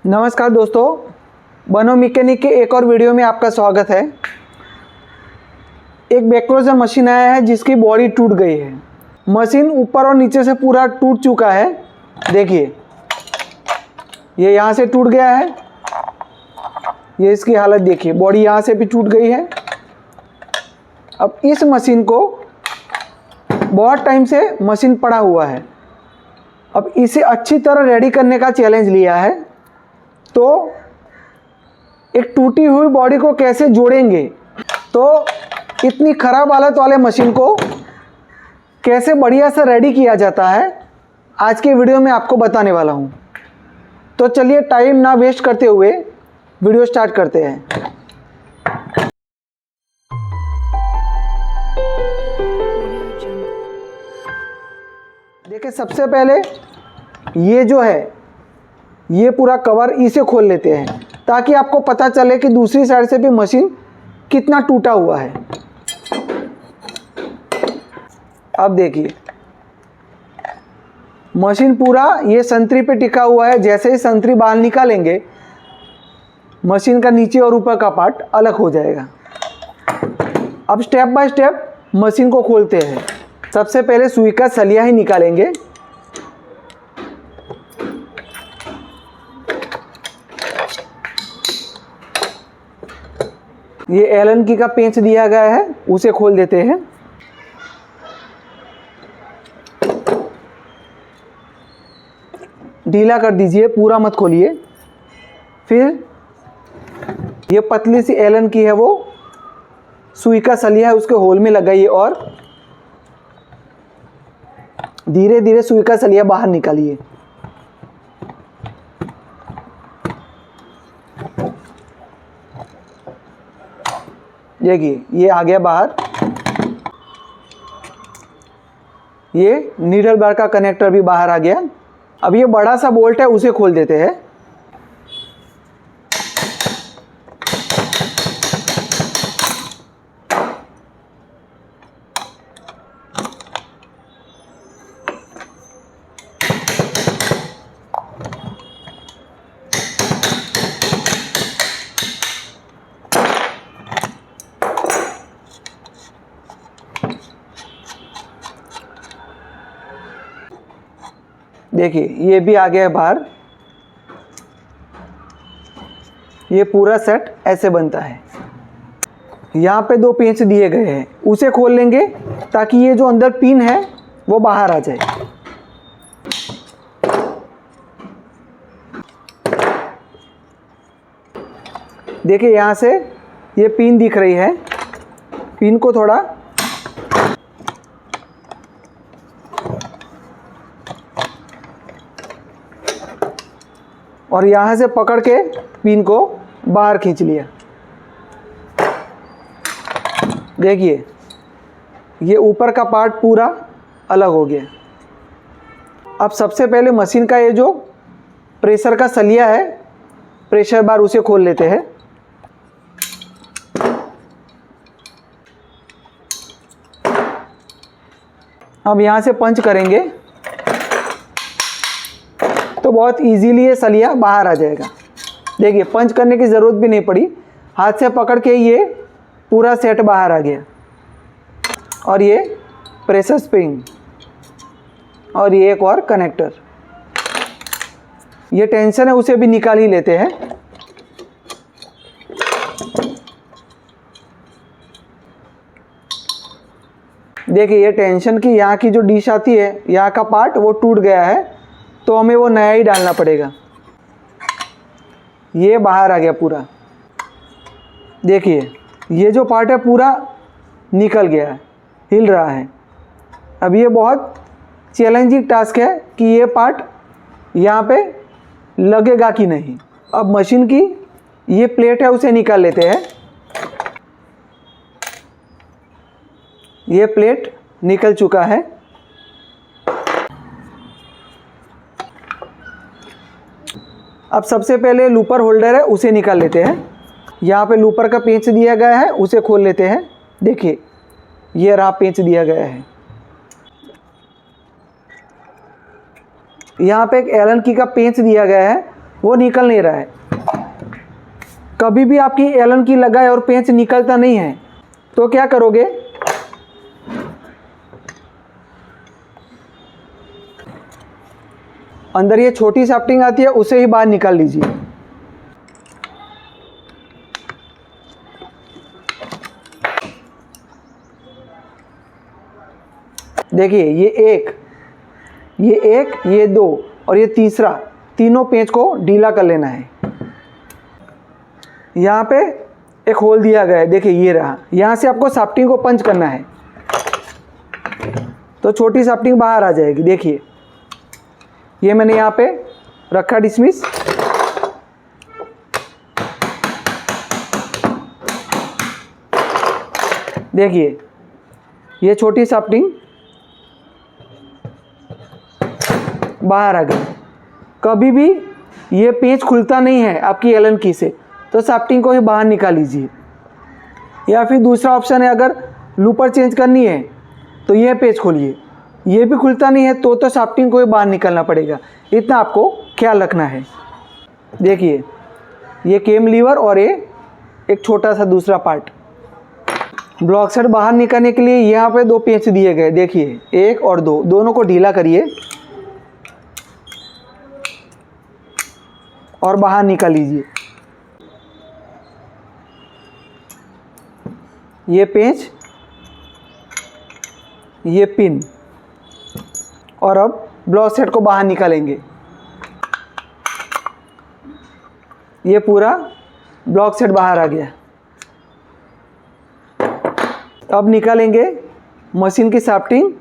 नमस्कार दोस्तों, बनो मैकेनिक के एक और वीडियो में आपका स्वागत है। एक बैकलोजर मशीन आया है जिसकी बॉडी टूट गई है। मशीन ऊपर और नीचे से पूरा टूट चुका है। देखिए, ये यहाँ से टूट गया है। ये इसकी हालत देखिए, बॉडी यहाँ से भी टूट गई है। अब इस मशीन को बहुत टाइम से मशीन पड़ा हुआ है। अब इसे अच्छी तरह रेडी करने का चैलेंज लिया है। तो एक टूटी हुई बॉडी को कैसे जोड़ेंगे, तो इतनी खराब हालत वाले मशीन को कैसे बढ़िया से रेडी किया जाता है, आज के वीडियो में आपको बताने वाला हूँ। तो चलिए टाइम ना वेस्ट करते हुए वीडियो स्टार्ट करते हैं। देखिए, सबसे पहले ये जो है, ये पूरा कवर इसे खोल लेते हैं ताकि आपको पता चले कि दूसरी साइड से भी मशीन कितना टूटा हुआ है। अब देखिए, मशीन पूरा ये संतरी पे टिका हुआ है। जैसे ही संतरी बाहर निकालेंगे, मशीन का नीचे और ऊपर का पार्ट अलग हो जाएगा। अब स्टेप बाय स्टेप मशीन को खोलते हैं। सबसे पहले सुई का सलिया ही निकालेंगे। ये एलन की का पेंच दिया गया है, उसे खोल देते हैं। ढीला कर दीजिए, पूरा मत खोलिए। फिर ये पतली सी एलन की है, वो सुई का सलिया है, उसके होल में लगाइए और धीरे धीरे सुई का सलिया बाहर निकालिए। देखिए, ये आ गया बाहर। ये नीडल बार का कनेक्टर भी बाहर आ गया। अब ये बड़ा सा बोल्ट है, उसे खोल देते हैं। देखिए, ये भी आ गया है बाहर। ये पूरा सेट ऐसे बनता है। यहाँ पे दो पेंच दिए गए हैं, उसे खोल लेंगे ताकि ये जो अंदर पिन है वो बाहर आ जाए। देखिए, यहाँ से ये पिन दिख रही है। पिन को थोड़ा और यहाँ से पकड़ के पिन को बाहर खींच लिया। देखिए, ये ऊपर का पार्ट पूरा अलग हो गया। अब सबसे पहले मशीन का ये जो प्रेशर का सलिया है, प्रेशर बार, उसे खोल लेते हैं। अब यहाँ से पंच करेंगे तो बहुत इजीली ये सलिया बाहर आ जाएगा। देखिए, पंच करने की ज़रूरत भी नहीं पड़ी, हाथ से पकड़ के ये पूरा सेट बाहर आ गया। और ये प्रेशर स्प्रिंग और ये एक और कनेक्टर, ये टेंशन है, उसे भी निकाल ही लेते हैं। देखिए, ये टेंशन की यहाँ की जो डिश आती है, यहाँ का पार्ट वो टूट गया है, तो हमें वो नया ही डालना पड़ेगा। ये बाहर आ गया पूरा। देखिए, ये जो पार्ट है पूरा निकल गया है, हिल रहा है। अब ये बहुत चैलेंजिंग टास्क है कि ये पार्ट यहाँ पे लगेगा कि नहीं। अब मशीन की ये प्लेट है, उसे निकाल लेते हैं। ये प्लेट निकल चुका है। अब सबसे पहले लूपर होल्डर है, उसे निकाल लेते हैं। यहाँ पे लूपर का पेंच दिया गया है, उसे खोल लेते हैं। देखिए, ये रहा पेंच दिया गया है। यहाँ पे एक एलन की का पेंच दिया गया है, वो निकल नहीं रहा है। कभी भी आपकी एलन की लगाए और पेंच निकलता नहीं है तो क्या करोगे, अंदर ये छोटी शाफ्टिंग आती है उसे ही बाहर निकाल लीजिए। देखिए ये दो और ये तीसरा, तीनों पेंच को ढीला कर लेना है। यहाँ पे एक होल दिया गया है, देखिए ये रहा। यहाँ से आपको शाफ्टिंग को पंच करना है तो छोटी शाफ्टिंग बाहर आ जाएगी। देखिए ये मैंने यहाँ पे रखा डिसमिस। देखिए ये छोटी शाफ्टिंग बाहर आ गई। कभी भी ये पेंच खुलता नहीं है आपकी एलन की से तो शाफ्टिंग को ही बाहर निकाल लीजिए। या फिर दूसरा ऑप्शन है, अगर लूपर चेंज करनी है तो ये पेंच खोलिए। ये भी खुलता नहीं है तो शाफ्टिंग को ही बाहर निकालना पड़ेगा। इतना आपको ख्याल रखना है। देखिए ये केम लीवर और ये एक छोटा सा दूसरा पार्ट। ब्लॉक सेट बाहर निकालने के लिए यहाँ पे दो पेंच दिए गए। देखिए एक और दो, दोनों को ढीला करिए और बाहर निकाल लीजिए। ये पेंच, ये पिन, और अब ब्लॉक सेट को बाहर निकालेंगे। ये पूरा ब्लॉक सेट बाहर आ गया। अब निकालेंगे मशीन की शाफ्टिंग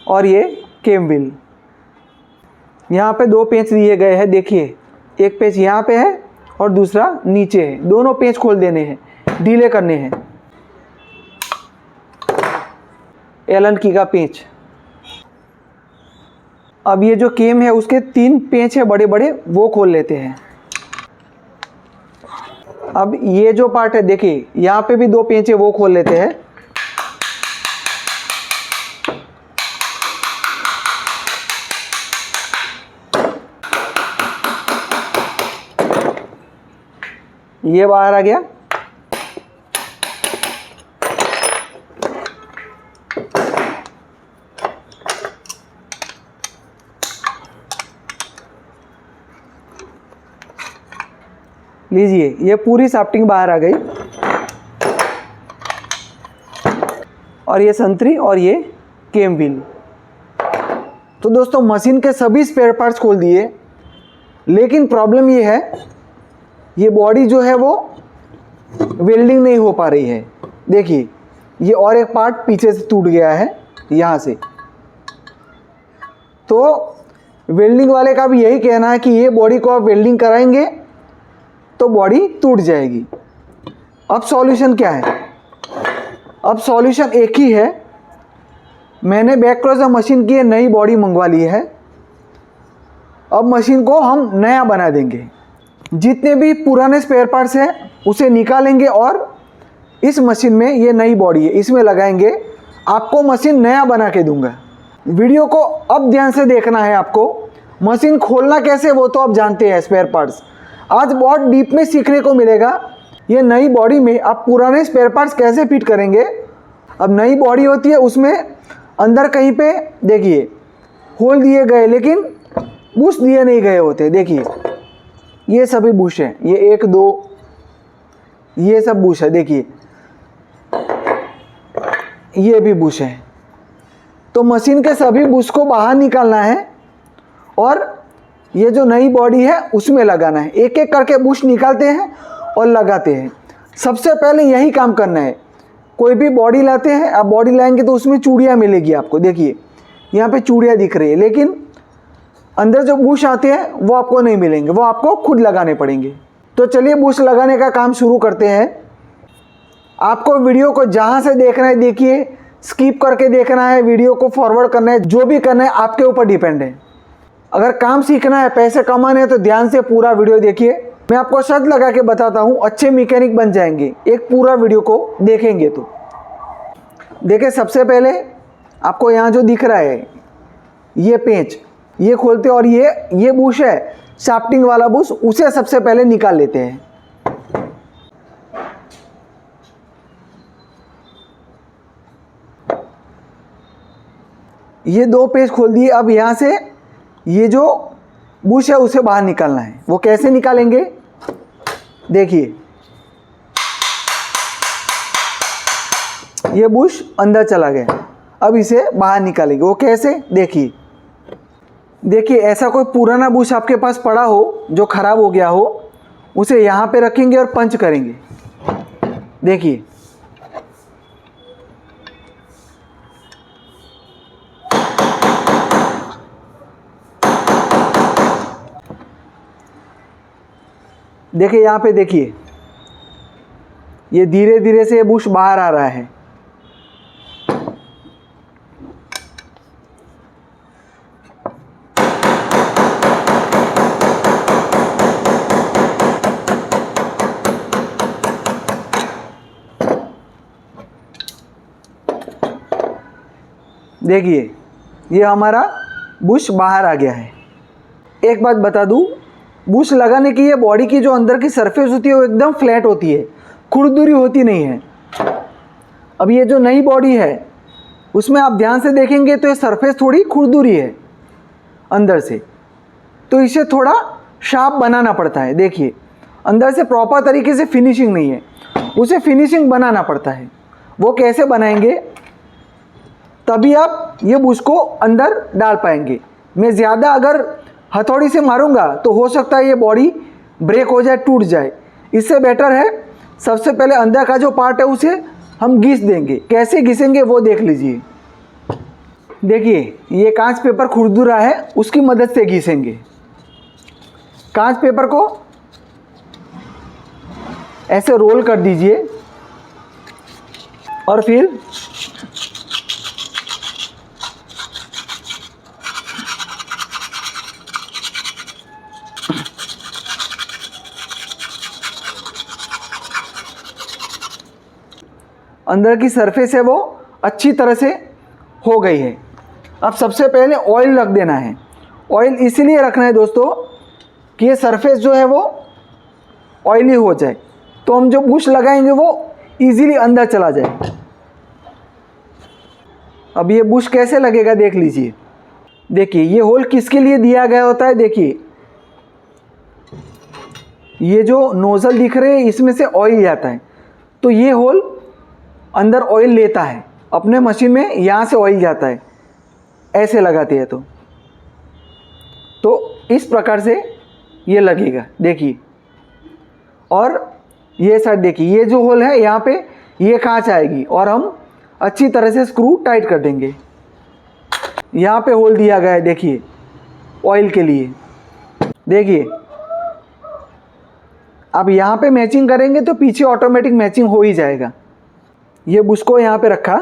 और ये केम व्हील। यहाँ पे दो पेंच दिए गए हैं। देखिए एक पेंच यहाँ पे है और दूसरा नीचे है। दोनों पेंच खोल देने हैं, ढीले करने हैं। एलन की का पेंच। अब ये जो केम है उसके 3 पेंच है बड़े बड़े, वो खोल लेते हैं। अब ये जो पार्ट है, देखिए यहाँ पे भी 2 पेंच है, वो खोल लेते हैं। ये बाहर आ गया। लीजिए ये पूरी शाफ्टिंग बाहर आ गई। और ये संतरी और ये केम व्हील। तो दोस्तों मशीन के सभी स्पेयर पार्ट्स खोल दिए, लेकिन प्रॉब्लम ये है, ये बॉडी जो है वो वेल्डिंग नहीं हो पा रही है। देखिए ये और एक पार्ट पीछे से टूट गया है यहाँ से। तो वेल्डिंग वाले का भी यही कहना है कि ये बॉडी को आप वेल्डिंग कराएंगे तो बॉडी टूट जाएगी। अब सॉल्यूशन क्या है? अब सॉल्यूशन एक ही है। मैंने बैक क्लोजर मशीन की नई बॉडी मंगवा ली है। अब मशीन को हम नया बना देंगे। जितने भी पुराने स्पेयर पार्ट्स हैं उसे निकालेंगे और इस मशीन में ये नई बॉडी है इसमें लगाएंगे। आपको मशीन नया बना के दूंगा। वीडियो को अब ध्यान से देखना है आपको। मशीन खोलना कैसे वो तो आप जानते हैं स्पेयर पार्ट्स। आज बहुत डीप में सीखने को मिलेगा। ये नई बॉडी में आप पुराने स्पेयर पार्ट्स कैसे फिट करेंगे। अब नई बॉडी होती है उसमें अंदर कहीं पे देखिए होल दिए गए, लेकिन बुश दिए नहीं गए होते। देखिए ये सभी बुश हैं, ये 1 2 ये सब बुश है। देखिए ये भी बुश है। तो मशीन के सभी बुश को बाहर निकालना है और ये जो नई बॉडी है उसमें लगाना है। एक एक करके बुश निकालते हैं और लगाते हैं। सबसे पहले यही काम करना है। कोई भी बॉडी लाते हैं, आप बॉडी लाएंगे तो उसमें चूड़ियाँ मिलेगी आपको। देखिए यहाँ पे चूड़ियाँ दिख रही है, लेकिन अंदर जो बुश आते हैं वो आपको नहीं मिलेंगे, वो आपको खुद लगाने पड़ेंगे। तो चलिए बुश लगाने का काम शुरू करते हैं। आपको वीडियो को जहाँ से देखना है देखिए, स्किप करके देखना है, वीडियो को फॉरवर्ड करना है, जो भी करना है आपके ऊपर डिपेंड है। अगर काम सीखना है, पैसे कमाने हैं तो ध्यान से पूरा वीडियो देखिए। मैं आपको शर्त लगा के बताता हूँ, अच्छे मैकेनिक बन जाएंगे एक पूरा वीडियो को देखेंगे तो। देखिए सबसे पहले आपको यहाँ जो दिख रहा है ये पेंच, ये खोलते और ये बुश है शाफ्टिंग वाला बुश, उसे सबसे पहले निकाल लेते हैं। ये 2 पेच खोल दिए। अब यहाँ से ये जो बुश है उसे बाहर निकालना है। वो कैसे निकालेंगे देखिए, ये बुश अंदर चला गया, अब इसे बाहर निकालेंगे। वो कैसे देखिए, देखिए ऐसा कोई पुराना बुश आपके पास पड़ा हो जो ख़राब हो गया हो, उसे यहाँ पे रखेंगे और पंच करेंगे। देखिए देखिए यहाँ पे देखिए, ये धीरे धीरे से ये बुश बाहर आ रहा है। देखिए ये हमारा बुश बाहर आ गया है। एक बात बता दूं, बुश लगाने की ये बॉडी की जो अंदर की सरफेस होती है वो एकदम फ्लैट होती है, खुरदुरी होती नहीं है। अब ये जो नई बॉडी है उसमें आप ध्यान से देखेंगे तो ये सरफेस थोड़ी खुरदुरी है अंदर से, तो इसे थोड़ा शार्प बनाना पड़ता है। देखिए अंदर से प्रॉपर तरीके से फिनिशिंग नहीं है, उसे फिनिशिंग बनाना पड़ता है। वो कैसे बनाएंगे, तभी आप ये बुश को अंदर डाल पाएंगे। मैं ज़्यादा अगर हथौड़ी से मारूंगा तो हो सकता है ये बॉडी ब्रेक हो जाए, टूट जाए। इससे बेटर है सबसे पहले अंदर का जो पार्ट है उसे हम घिस देंगे। कैसे घिसेंगे वो देख लीजिए। देखिए ये कांच पेपर खुरदुरा है, उसकी मदद से घिसेंगे। कांच पेपर को ऐसे रोल कर दीजिए और फिर अंदर की सरफेस है वो अच्छी तरह से हो गई है। अब सबसे पहले ऑयल रख देना है। ऑयल इसीलिए रखना है दोस्तों कि ये सरफेस जो है वो ऑयली हो जाए, तो हम जो बुश लगाएंगे वो इजीली अंदर चला जाए। अब ये बुश कैसे लगेगा देख लीजिए। देखिए ये होल किसके लिए दिया गया होता है, देखिए ये जो नोज़ल दिख रहे हैं इसमें से ऑयल जाता है, तो ये होल अंदर ऑयल लेता है। अपने मशीन में यहाँ से ऑयल जाता है, ऐसे लगाते हैं तो इस प्रकार से ये लगेगा। देखिए और ये साइड देखिए, ये जो होल है यहाँ पे ये कांच आएगी और हम अच्छी तरह से स्क्रू टाइट कर देंगे। यहाँ पे होल दिया गया है देखिए ऑयल के लिए। देखिए अब यहाँ पे मैचिंग करेंगे तो पीछे ऑटोमेटिक मैचिंग हो ही जाएगा। ये बुश को यहाँ पे रखा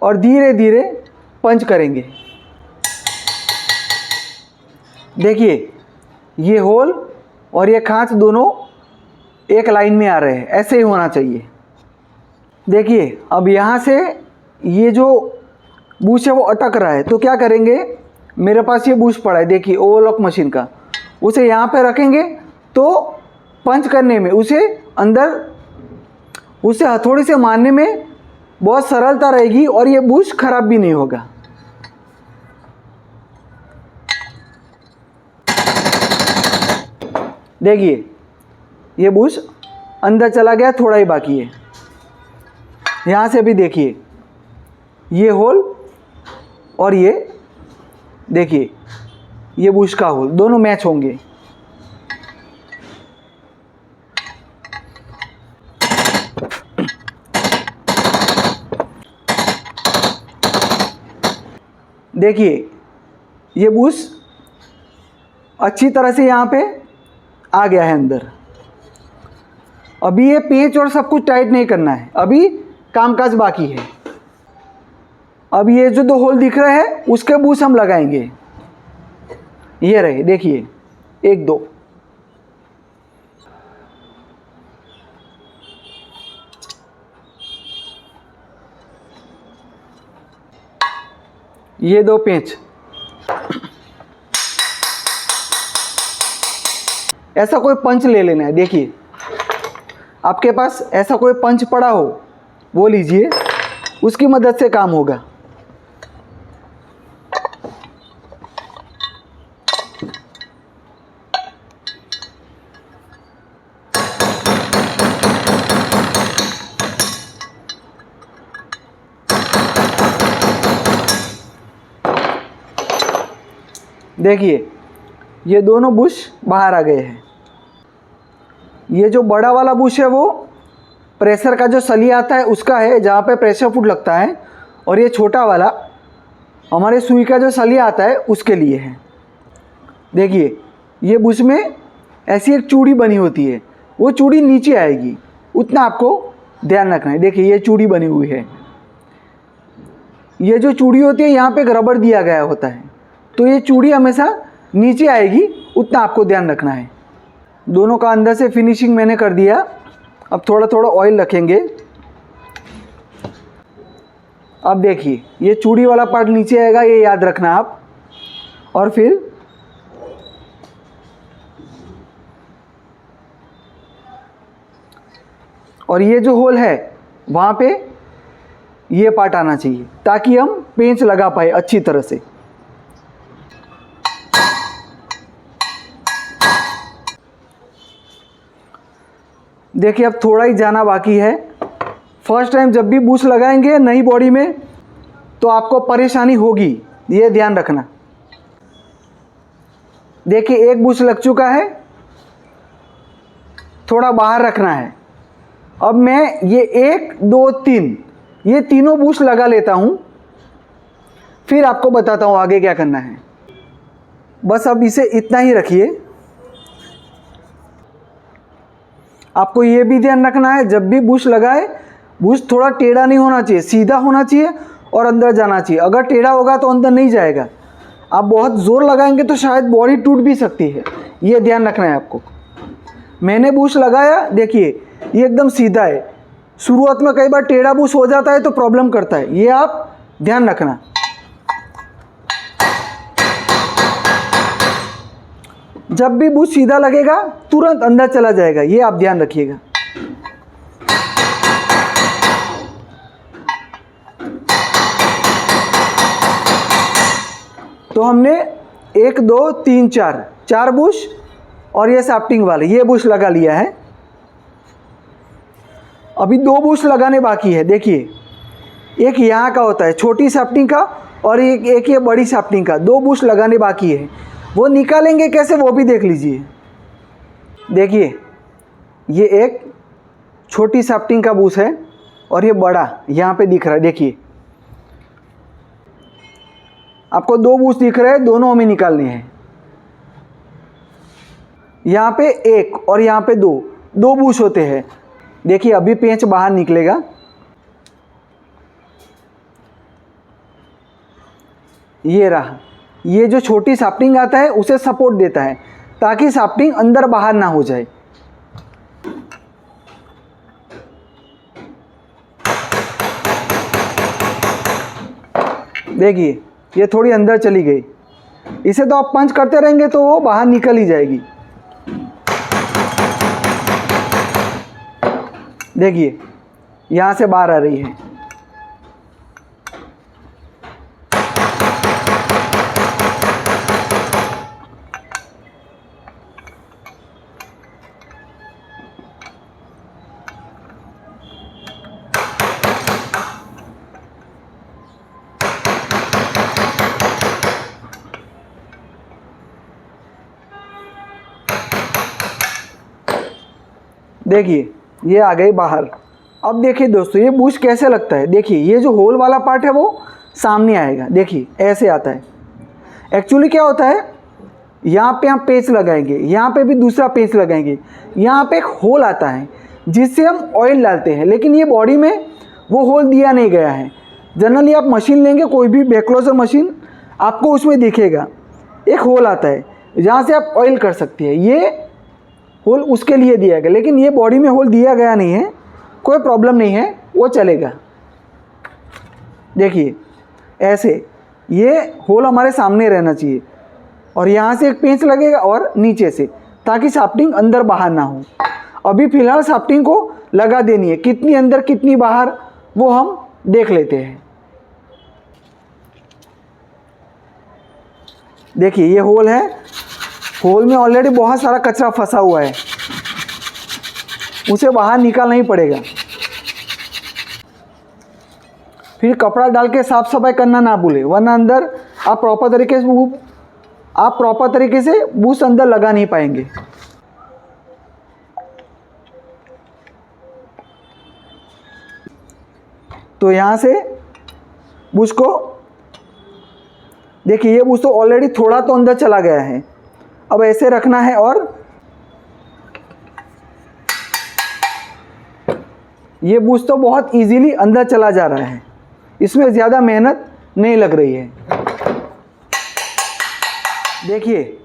और धीरे धीरे पंच करेंगे। देखिए ये होल और ये खांच दोनों एक लाइन में आ रहे हैं, ऐसे ही होना चाहिए। देखिए अब यहाँ से ये जो बुश है वो अटक रहा है, तो क्या करेंगे, मेरे पास ये बुश पड़ा है देखिए ओवरलॉक मशीन का, उसे यहाँ पे रखेंगे तो पंच करने में उसे हथौड़ी से मारने में बहुत सरलता रहेगी और ये बुश खराब भी नहीं होगा। देखिए ये बुश अंदर चला गया, थोड़ा ही बाकी है। यहाँ से भी देखिए ये होल और ये देखिए ये बुश का होल, दोनों मैच होंगे। देखिए ये बुश अच्छी तरह से यहाँ पे आ गया है अंदर। अभी ये पेच और सब कुछ टाइट नहीं करना है, अभी कामकाज बाकी है। अब ये जो 2 होल दिख रहे हैं उसके बुश हम लगाएंगे। ये रहे देखिए 1 2। ये 2 पेंच। ऐसा कोई पंच ले लेना है। देखिए आपके पास ऐसा कोई पंच पड़ा हो वो लीजिए, उसकी मदद से काम होगा। देखिए ये दोनों बुश बाहर आ गए हैं। ये जो बड़ा वाला बुश है वो प्रेशर का जो सलिया आता है उसका है, जहाँ पे प्रेशर फुट लगता है, और ये छोटा वाला हमारे सुई का जो सलिया आता है उसके लिए है। देखिए ये बुश में ऐसी एक चूड़ी बनी होती है, वो चूड़ी नीचे आएगी, उतना आपको ध्यान रखना है। देखिए ये चूड़ी बनी हुई है, ये जो चूड़ी होती है यहाँ पे एक रबड़ दिया गया होता है, तो ये चूड़ी हमेशा नीचे आएगी, उतना आपको ध्यान रखना है। दोनों का अंदर से फिनिशिंग मैंने कर दिया। अब थोड़ा थोड़ा ऑयल रखेंगे। अब देखिए ये चूड़ी वाला पार्ट नीचे आएगा, ये याद रखना आप। और फिर और ये जो होल है वहाँ पे ये पार्ट आना चाहिए, ताकि हम पेंच लगा पाए अच्छी तरह से। देखिए अब थोड़ा ही जाना बाकी है। फर्स्ट टाइम जब भी बुश लगाएंगे नई बॉडी में तो आपको परेशानी होगी, ये ध्यान रखना। देखिए एक बुश लग चुका है, थोड़ा बाहर रखना है। अब मैं ये 1 2 3 ये तीनों बुश लगा लेता हूँ, फिर आपको बताता हूँ आगे क्या करना है। बस अब इसे इतना ही रखिए। आपको ये भी ध्यान रखना है, जब भी बुश लगाए बुश थोड़ा टेढ़ा नहीं होना चाहिए, सीधा होना चाहिए और अंदर जाना चाहिए। अगर टेढ़ा होगा तो अंदर नहीं जाएगा। आप बहुत ज़ोर लगाएंगे तो शायद बॉडी टूट भी सकती है, ये ध्यान रखना है आपको। मैंने बुश लगाया, देखिए ये एकदम सीधा है। शुरुआत में कई बार टेढ़ा बुश हो जाता है तो प्रॉब्लम करता है, ये आप ध्यान रखना। जब भी बुश सीधा लगेगा तुरंत अंदर चला जाएगा, ये आप ध्यान रखिएगा। तो हमने 1 2 3 4 बुश और ये शाफ्टिंग वाले ये बुश लगा लिया है। अभी 2 बुश लगाने बाकी है। देखिए एक यहाँ का होता है छोटी शाफ्टिंग का, और एक ये बड़ी शाफ्टिंग का। 2 बुश लगाने बाकी है, वो निकालेंगे कैसे वो भी देख लीजिए। देखिए ये एक छोटी शाफ्टिंग का बुश है और ये बड़ा यहाँ पे दिख रहा है। देखिए आपको 2 बुश दिख रहे हैं, दोनों हमें निकालने हैं। यहाँ पे 1 और यहाँ पे 2 बुश होते हैं। देखिए अभी पेंच बाहर निकलेगा। ये रहा, ये जो छोटी शाफ्टिंग आता है उसे सपोर्ट देता है ताकि शाफ्टिंग अंदर बाहर ना हो जाए। देखिए ये थोड़ी अंदर चली गई, इसे तो आप पंच करते रहेंगे तो वो बाहर निकल ही जाएगी। देखिए यहाँ से बाहर आ रही है। देखिए ये आ गई बाहर। अब देखिए दोस्तों ये बुश कैसे लगता है। देखिए ये जो होल वाला पार्ट है वो सामने आएगा। देखिए ऐसे आता है। एक्चुअली क्या होता है, यहाँ पे हम पेंच लगाएंगे, यहाँ पे भी दूसरा पेंच लगाएंगे, यहाँ पे एक होल आता है जिससे हम ऑयल डालते हैं, लेकिन ये बॉडी में वो होल दिया नहीं गया है। जनरली आप मशीन लेंगे, कोई भी बैकलोजर मशीन, आपको उसमें दिखेगा एक होल आता है जहाँ से आप ऑयल कर सकते हैं। ये होल उसके लिए दिया गया, लेकिन ये बॉडी में होल दिया गया नहीं है। कोई प्रॉब्लम नहीं है, वो चलेगा। देखिए ऐसे ये होल हमारे सामने रहना चाहिए और यहाँ से एक पेंच लगेगा और नीचे से, ताकि शाफ्टिंग अंदर बाहर ना हो। अभी फ़िलहाल शाफ्टिंग को लगा देनी है, कितनी अंदर कितनी बाहर वो हम देख लेते हैं। देखिए ये होल है, होल में ऑलरेडी बहुत सारा कचरा फंसा हुआ है, उसे बाहर निकालना ही पड़ेगा। फिर कपड़ा डाल के साफ सफाई करना ना भूले, वरना अंदर आप प्रॉपर तरीके से बूस्ट अंदर लगा नहीं पाएंगे। तो यहाँ से बूस्ट को देखिए, ये बूस्ट तो ऑलरेडी थोड़ा तो अंदर चला गया है। अब ऐसे रखना है और ये बूस्ट तो बहुत इजीली अंदर चला जा रहा है, इसमें ज़्यादा मेहनत नहीं लग रही है। देखिए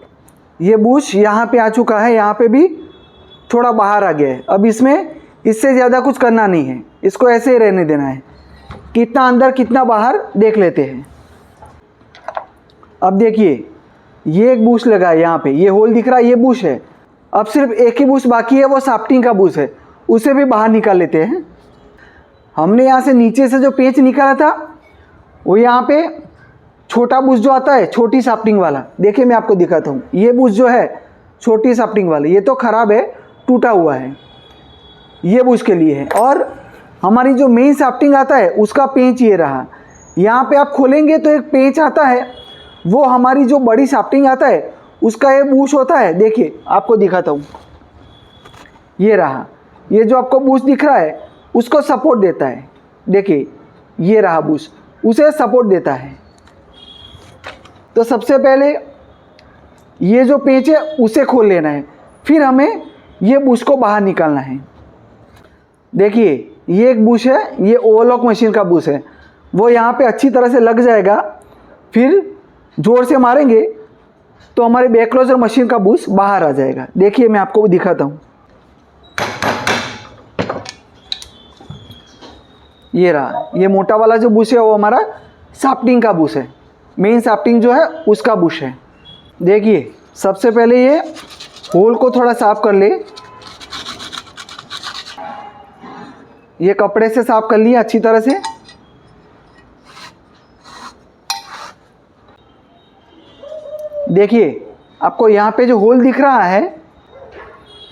ये बूस्ट यहाँ पे आ चुका है, यहाँ पे भी थोड़ा बाहर आ गया है। अब इसमें इससे ज़्यादा कुछ करना नहीं है, इसको ऐसे ही रहने देना है। कितना अंदर कितना बाहर देख लेते हैं। अब देखिए ये एक बूस्ट लगा है, यहाँ पे ये होल दिख रहा है, ये बूस्ट है। अब सिर्फ एक ही बूस्ट बाकी है, वो शाफ्टिंग का बूस्ट है, उसे भी बाहर निकाल लेते हैं। हमने यहाँ से नीचे से जो पेंच निकाला था, वो यहाँ पे छोटा बूस्ट जो आता है, छोटी शाफ्टिंग वाला, देखिए मैं आपको दिखाता हूँ। ये बूस्ट जो है छोटी शाफ्टिंग वाला, ये तो ख़राब है, टूटा हुआ है, ये बूस्ट के लिए है। और हमारी जो मेन शाफ्टिंग आता है उसका पेंच ये रहा। यहाँ पे आप खोलेंगे तो एक पेंच आता है, वो हमारी जो बड़ी शाफ्टिंग आता है उसका ये बूस्ट होता है। देखिए आपको दिखाता हूँ, ये रहा, ये जो आपको बूस्ट दिख रहा है उसको सपोर्ट देता है। देखिए ये रहा बूस्ट, उसे सपोर्ट देता है। तो सबसे पहले ये जो पेंच है उसे खोल लेना है, फिर हमें ये बूस्ट को बाहर निकालना है। देखिए ये एक बूस्ट है, ये ओवरलॉक मशीन का बूस्ट है, वो यहाँ पे अच्छी तरह से लग जाएगा। फिर जोर से मारेंगे तो हमारे बैक क्लोजर मशीन का बूस्ट बाहर आ जाएगा। देखिए मैं आपको दिखाता हूँ, ये रहा, ये मोटा वाला जो बूस्ट है वो हमारा शाफ्टिंग का बूस्ट है, मेन शाफ्टिंग जो है उसका बूस्ट है। देखिए सबसे पहले ये होल को थोड़ा साफ कर ले, ये कपड़े से साफ कर लिया अच्छी तरह से। देखिए आपको यहाँ पे जो होल दिख रहा है,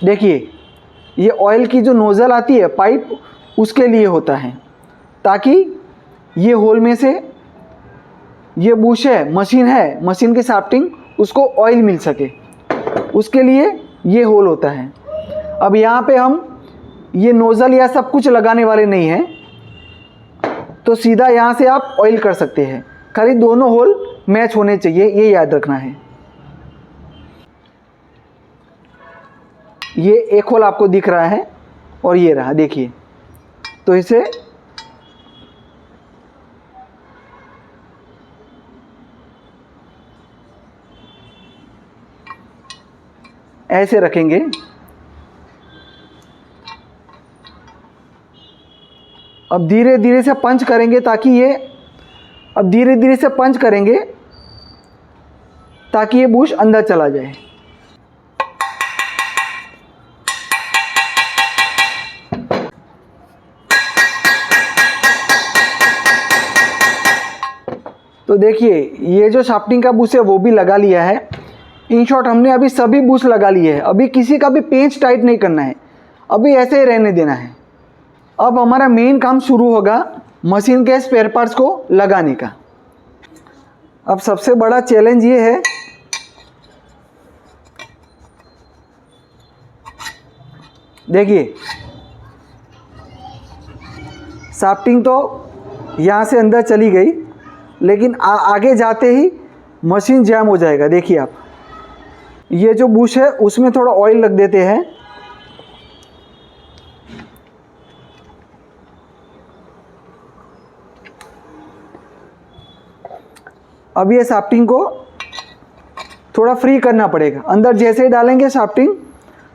देखिए ये ऑयल की जो नोज़ल आती है पाइप, उसके लिए होता है, ताकि ये होल में से ये बूश है, मशीन की शाफ्टिंग, उसको ऑयल मिल सके, उसके लिए ये होल होता है। अब यहाँ पे हम ये नोज़ल या सब कुछ लगाने वाले नहीं हैं, तो सीधा यहाँ से आप ऑयल कर सकते हैं। खाली दोनों होल मैच होने चाहिए, ये याद रखना है। ये एक होल आपको दिख रहा है और ये रहा, देखिए। तो इसे ऐसे रखेंगे। अब धीरे धीरे से पंच करेंगे, ताकि ये अब धीरे धीरे से पंच करेंगे ताकि ये बूश अंदर चला जाए। तो देखिए ये जो शाफ्टिंग का बूश है वो भी लगा लिया है। इन शॉर्ट हमने अभी सभी बूश लगा लिए हैं। अभी किसी का भी पेंच टाइट नहीं करना है, अभी ऐसे ही रहने देना है। अब हमारा मेन काम शुरू होगा मशीन के स्पेयर पार्ट्स को लगाने का। अब सबसे बड़ा चैलेंज ये है, देखिए शाफ्टिंग तो यहाँ से अंदर चली गई, लेकिन आगे जाते ही मशीन जैम हो जाएगा। देखिए आप, ये जो बुश है उसमें थोड़ा ऑयल लग देते हैं। अब ये शाफ्टिंग को थोड़ा फ्री करना पड़ेगा, अंदर जैसे ही डालेंगे शाफ्टिंग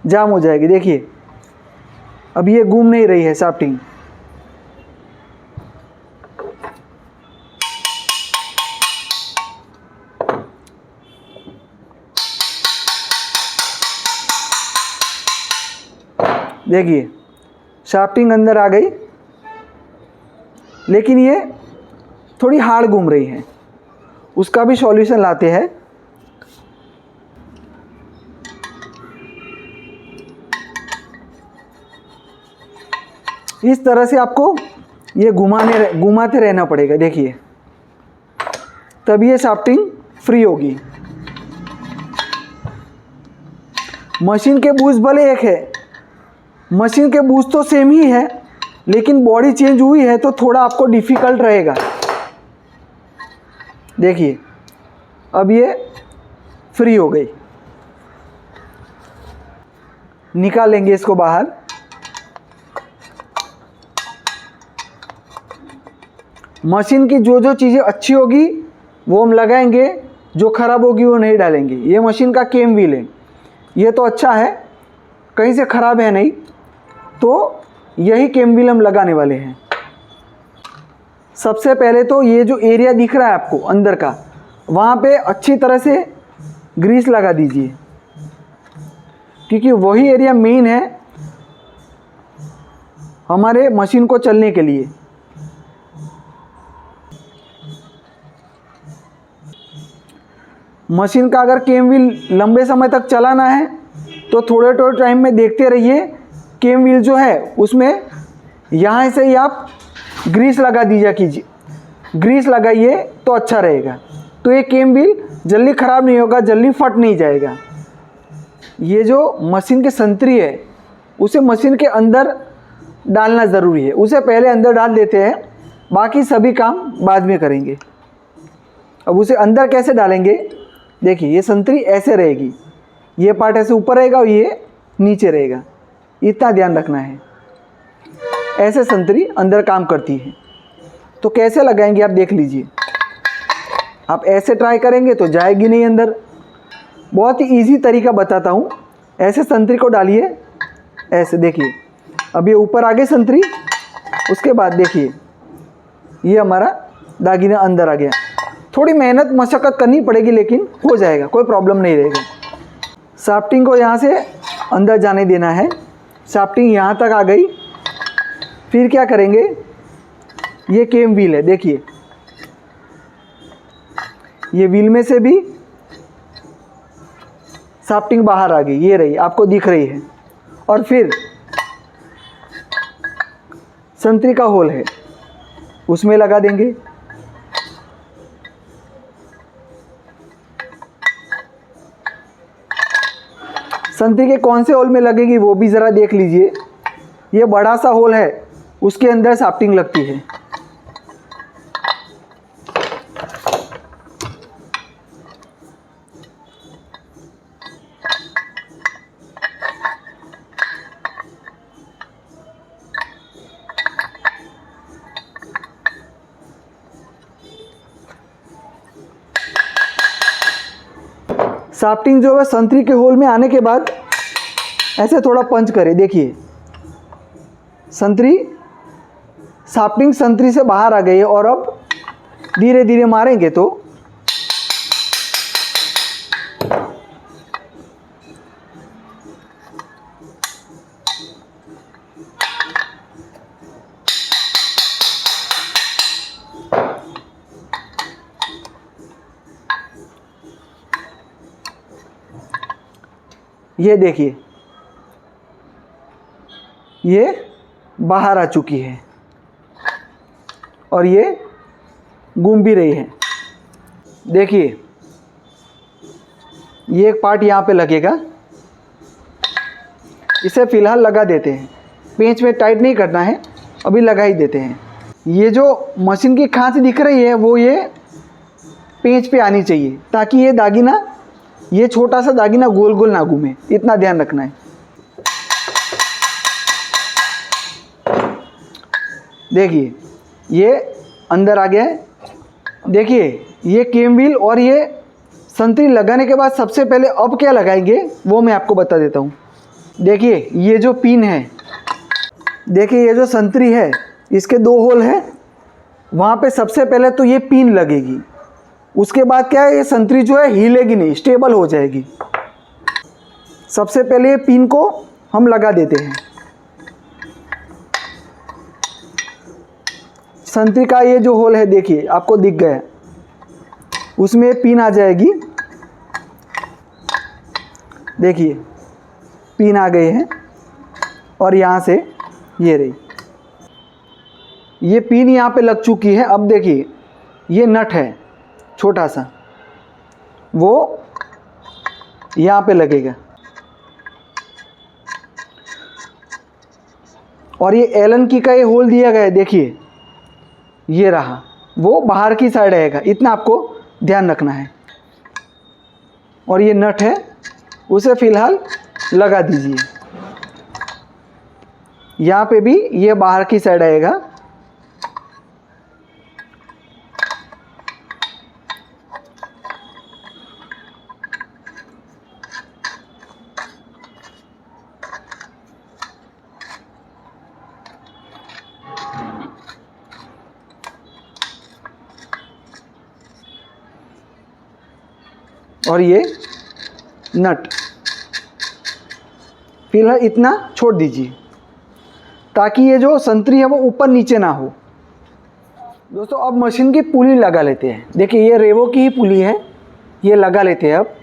जाम हो जाएगी। देखिए अब ये घूम नहीं रही है शाफ्टिंग। देखिए शाफ्टिंग अंदर आ गई, लेकिन ये थोड़ी हार्ड घूम रही है। उसका भी सॉल्यूशन लाते हैं। इस तरह से आपको ये घुमाते रहना पड़ेगा। देखिए तब ये शाफ्टिंग फ्री होगी। मशीन के बूज भले एक है, मशीन के बूज तो सेम ही है, लेकिन बॉडी चेंज हुई है तो थोड़ा आपको डिफ़िकल्ट रहेगा। देखिए अब ये फ्री हो गई। निकाल लेंगे इसको बाहर। मशीन की जो जो चीज़ें अच्छी होगी वो हम लगाएंगे, जो ख़राब होगी वो नहीं डालेंगे। ये मशीन का केम व्हील है, ये तो अच्छा है, कहीं से ख़राब है नहीं, तो यही केम व्हील हम लगाने वाले हैं। सबसे पहले तो ये जो एरिया दिख रहा है आपको अंदर का, वहाँ पे अच्छी तरह से ग्रीस लगा दीजिए, क्योंकि वही एरिया मेन है हमारे मशीन को चलने के लिए। मशीन का अगर केम व्हील लंबे समय तक चलाना है तो थोड़े थोड़े टाइम में देखते रहिए। केम व्हील जो है उसमें यहाँ से ही आप ग्रीस लगा दीजिए कीजिए, ग्रीस लगाइए तो अच्छा रहेगा। तो ये केम व्हील जल्दी ख़राब नहीं होगा, जल्दी फट नहीं जाएगा। ये जो मशीन की संतरी है उसे मशीन के अंदर डालना ज़रूरी है। उसे पहले अंदर डाल देते हैं, बाकी सभी काम बाद में करेंगे। अब उसे अंदर कैसे डालेंगे, देखिए ये संतरी ऐसे रहेगी, ये पार्ट ऐसे ऊपर रहेगा और ये नीचे रहेगा, इतना ध्यान रखना है। ऐसे संतरी अंदर काम करती है। तो कैसे लगाएंगे आप देख लीजिए। आप ऐसे ट्राई करेंगे तो जाएगी नहीं अंदर। बहुत ही इजी तरीका बताता हूँ। ऐसे संतरी को डालिए, ऐसे देखिए, अब ये ऊपर आ गई संतरी। उसके बाद देखिए ये हमारा दागिना अंदर आ गया। थोड़ी मेहनत मशक्क़त करनी पड़ेगी, लेकिन हो जाएगा, कोई प्रॉब्लम नहीं रहेगा। शाफ्टिंग को यहाँ से अंदर जाने देना है। शाफ्टिंग यहाँ तक आ गई। फिर क्या करेंगे, ये केम व्हील है, देखिए ये व्हील में से भी शाफ्टिंग बाहर आ गई, ये रही, आपको दिख रही है। और फिर संतरी का होल है, उसमें लगा देंगे। संतरी के कौन से होल में लगेगी वो भी ज़रा देख लीजिए। ये बड़ा सा होल है, उसके अंदर शाफ्टिंग लगती है। शाफ्टिंग जो है संतरी के होल में आने के बाद ऐसे थोड़ा पंच करें। देखिए संतरी, शाफ्टिंग संतरी से बाहर आ गई है और अब धीरे धीरे मारेंगे तो ये देखिए ये बाहर आ चुकी है और ये घूम भी रही है। देखिए ये एक पार्ट यहाँ पे लगेगा, इसे फ़िलहाल लगा देते हैं। पेंच में टाइट नहीं करना है, अभी लगा ही देते हैं। ये जो मशीन की खांच दिख रही है वो ये पेंच पे आनी चाहिए, ताकि ये दागिना, ये छोटा सा दागिना गोल गोल ना घूमे, इतना ध्यान रखना है। देखिए ये अंदर आ गया है। देखिए ये केम व्हील और ये संतरी लगाने के बाद सबसे पहले अब क्या लगाएंगे वो मैं आपको बता देता हूँ। देखिए ये जो पिन है, देखिए ये जो संतरी है इसके 2 होल है, वहाँ पे सबसे पहले तो ये पिन लगेगी। उसके बाद क्या है, ये संतरी जो है हिलेगी नहीं, स्टेबल हो जाएगी। सबसे पहले ये पिन को हम लगा देते हैं। संतरी का ये जो होल है देखिए आपको दिख गया, उसमें पिन आ जाएगी। देखिए पिन आ गए हैं और यहाँ से ये रही, ये पिन यहाँ पे लग चुकी है। अब देखिए ये नट है छोटा सा, वो यहाँ पे लगेगा और ये एलन की का ये होल दिया गया है, देखिए ये रहा, वो बाहर की साइड रहेगा, इतना आपको ध्यान रखना है। और ये नट है, उसे फ़िलहाल लगा दीजिए। यहाँ पे भी ये बाहर की साइड आएगा। और ये नट फिलहाल इतना छोड़ दीजिए ताकि ये जो संतरी है वो ऊपर नीचे ना हो। दोस्तों अब मशीन की पुली लगा लेते हैं। देखिए ये रेवो की ही पुली है, ये लगा लेते हैं। अब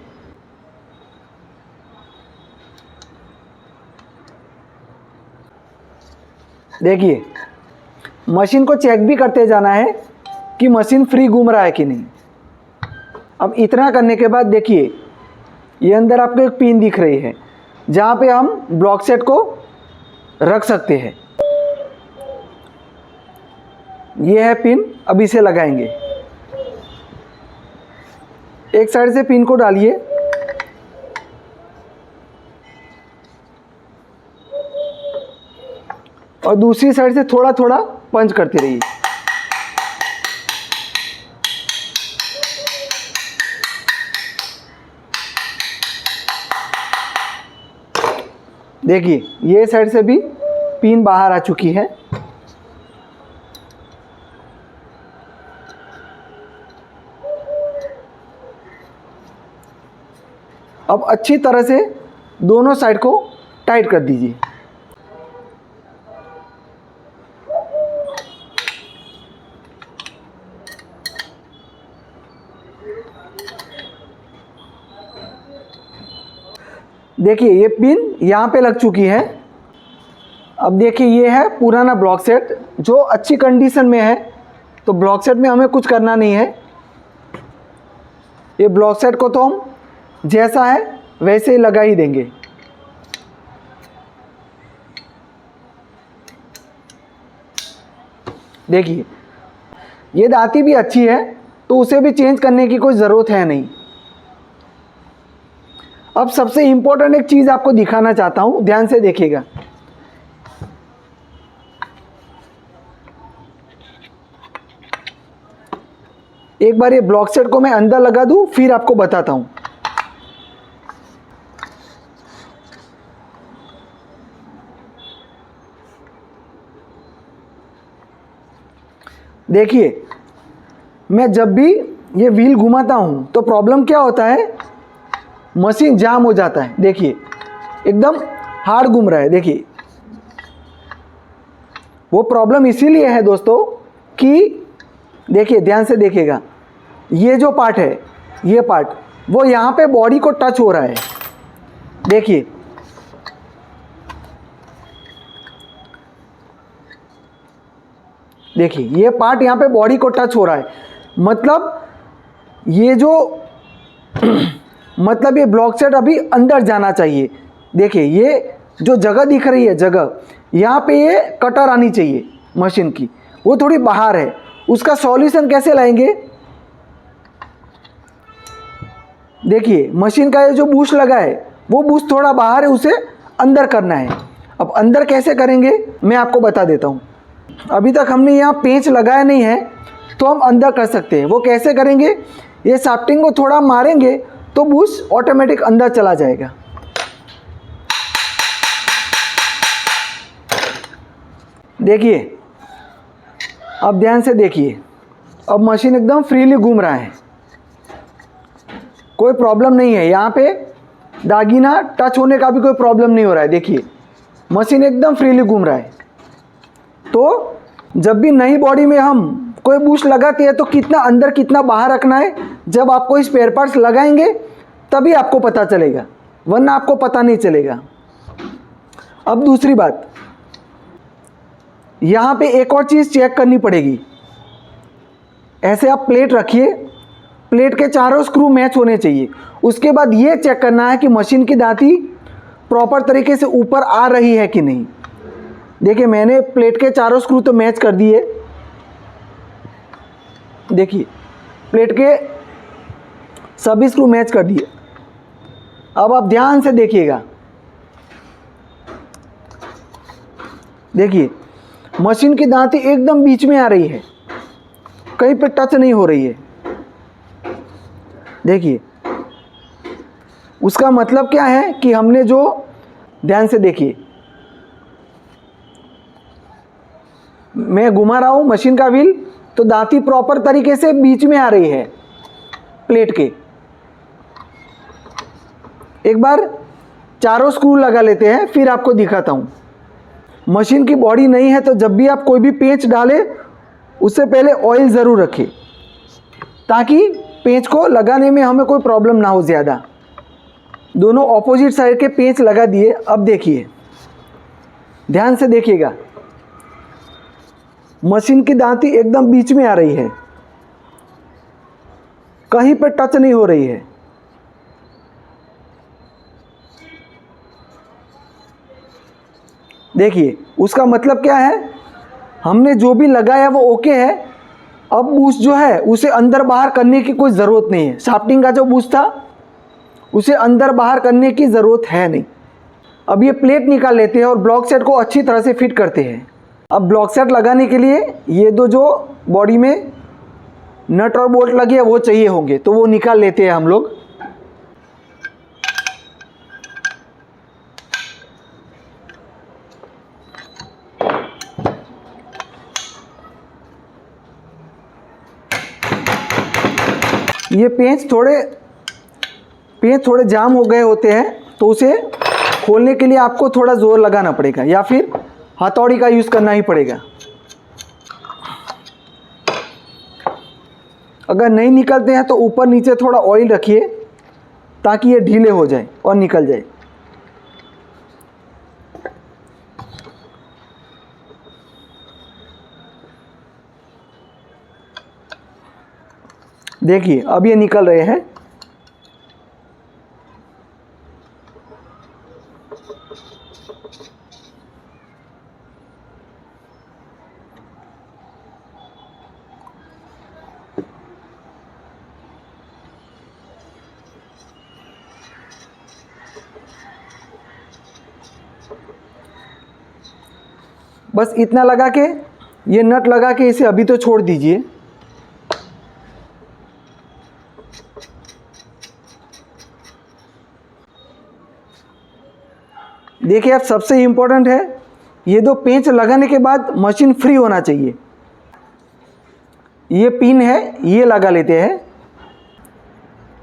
देखिए मशीन को चेक भी करते जाना है कि मशीन फ्री घूम रहा है कि नहीं। अब इतना करने के बाद देखिए ये अंदर आपको एक पिन दिख रही है जहाँ पे हम ब्लॉक सेट को रख सकते हैं। ये है पिन, अब इसे लगाएंगे। एक साइड से पिन को डालिए और दूसरी साइड से थोड़ा थोड़ा पंच करते रहिए। देखिए ये साइड से भी पिन बाहर आ चुकी है। अब अच्छी तरह से दोनों साइड को टाइट कर दीजिए। देखिए ये पिन यहाँ पे लग चुकी है। अब देखिए ये है पुराना ब्लॉक सेट जो अच्छी कंडीशन में है, तो ब्लॉक सेट में हमें कुछ करना नहीं है। ये ब्लॉक सेट को तो हम जैसा है वैसे ही लगा ही देंगे। देखिए ये दाती भी अच्छी है तो उसे भी चेंज करने की कोई ज़रूरत है नहीं। अब सबसे इम्पोर्टेंट एक चीज़ आपको दिखाना चाहता हूँ, ध्यान से देखिएगा। एक बार ये ब्लॉक सेट को मैं अंदर लगा दूँ फिर आपको बताता हूँ। देखिए मैं जब भी ये व्हील घुमाता हूँ तो प्रॉब्लम क्या होता है, मशीन जाम हो जाता है। देखिए एकदम हार्ड घूम रहा है। देखिए वो प्रॉब्लम इसीलिए है दोस्तों कि देखिए ध्यान से देखिएगा, ये जो पार्ट है, ये पार्ट वो यहाँ पे बॉडी को टच हो रहा है। देखिए देखिए ये पार्ट यहाँ पे बॉडी को टच हो रहा है, मतलब ये जो मतलब ये ब्लॉक सेट अभी अंदर जाना चाहिए। देखिए ये जो जगह दिख रही है, जगह यहाँ पे ये कटर आनी चाहिए मशीन की, वो थोड़ी बाहर है। उसका सॉल्यूशन कैसे लाएंगे, देखिए मशीन का ये जो बूश लगा है वो बूश थोड़ा बाहर है, उसे अंदर करना है। अब अंदर कैसे करेंगे मैं आपको बता देता हूँ। अभी तक हमने यहाँ पेंच लगाया नहीं है तो हम अंदर कर सकते हैं। वो कैसे करेंगे, ये शाफ्टिंग को थोड़ा मारेंगे तो बूश ऑटोमेटिक अंदर चला जाएगा। देखिए अब ध्यान से देखिए, अब मशीन एकदम फ्रीली घूम रहा है, कोई प्रॉब्लम नहीं है। यहाँ पे दागीना टच होने का भी कोई प्रॉब्लम नहीं हो रहा है। देखिए मशीन एकदम फ्रीली घूम रहा है। तो जब भी नई बॉडी में हम कोई बूस्ट लगाते हैं तो कितना अंदर कितना बाहर रखना है, जब आप कोई स्पेयर पार्ट्स लगाएंगे तभी आपको पता चलेगा, वरना आपको पता नहीं चलेगा। अब दूसरी बात, यहाँ पे एक और चीज़ चेक करनी पड़ेगी। ऐसे आप प्लेट रखिए, प्लेट के चारों स्क्रू मैच होने चाहिए। उसके बाद ये चेक करना है कि मशीन की दांती प्रॉपर तरीके से ऊपर आ रही है कि नहीं। देखिए मैंने प्लेट के चारों स्क्रू तो मैच कर दिए, देखिए प्लेट के सभी स्क्रू मैच कर दिए। अब आप ध्यान से देखिएगा, देखिए मशीन की दांती एकदम बीच में आ रही है, कहीं पे टच नहीं हो रही है। देखिए उसका मतलब क्या है कि हमने जो, ध्यान से देखिए, मैं घुमा रहा हूँ मशीन का व्हील तो दांती प्रॉपर तरीके से बीच में आ रही है प्लेट के। एक बार चारों स्क्रू लगा लेते हैं, फिर आपको दिखाता हूँ। मशीन की बॉडी नहीं है तो जब भी आप कोई भी पेंच डालें उससे पहले ऑयल ज़रूर रखें, ताकि पेंच को लगाने में हमें कोई प्रॉब्लम ना हो ज़्यादा। दोनों ऑपोजिट साइड के पेंच लगा दिए। अब देखिए, ध्यान से देखिएगा, मशीन की दांती एकदम बीच में आ रही है, कहीं पे टच नहीं हो रही है। देखिए उसका मतलब क्या है, हमने जो भी लगाया वो ओके है। अब बूस्ट जो है उसे अंदर बाहर करने की कोई ज़रूरत नहीं है। शाफ्टिंग का जो बूस्ट था उसे अंदर बाहर करने की ज़रूरत है नहीं। अब ये प्लेट निकाल लेते हैं और ब्लॉक सेट को अच्छी तरह से फिट करते हैं। अब ब्लॉक सेट लगाने के लिए ये दो जो बॉडी में नट और बोल्ट लगे हैं वो चाहिए होंगे, तो वो निकाल लेते हैं हम लोग। ये पेंच थोड़े जाम हो गए होते हैं, तो उसे खोलने के लिए आपको थोड़ा ज़ोर लगाना पड़ेगा या फिर हथौड़ी का यूज़ करना ही पड़ेगा। अगर नहीं निकलते हैं तो ऊपर नीचे थोड़ा ऑयल रखिए ताकि ये ढीले हो जाए और निकल जाए। देखिए अब ये निकल रहे हैं। बस इतना लगा के, ये नट लगा के इसे अभी तो छोड़ दीजिए। देखिए अब सबसे इम्पोर्टेंट है, ये दो पेंच लगाने के बाद मशीन फ्री होना चाहिए। ये पिन है, ये लगा लेते हैं।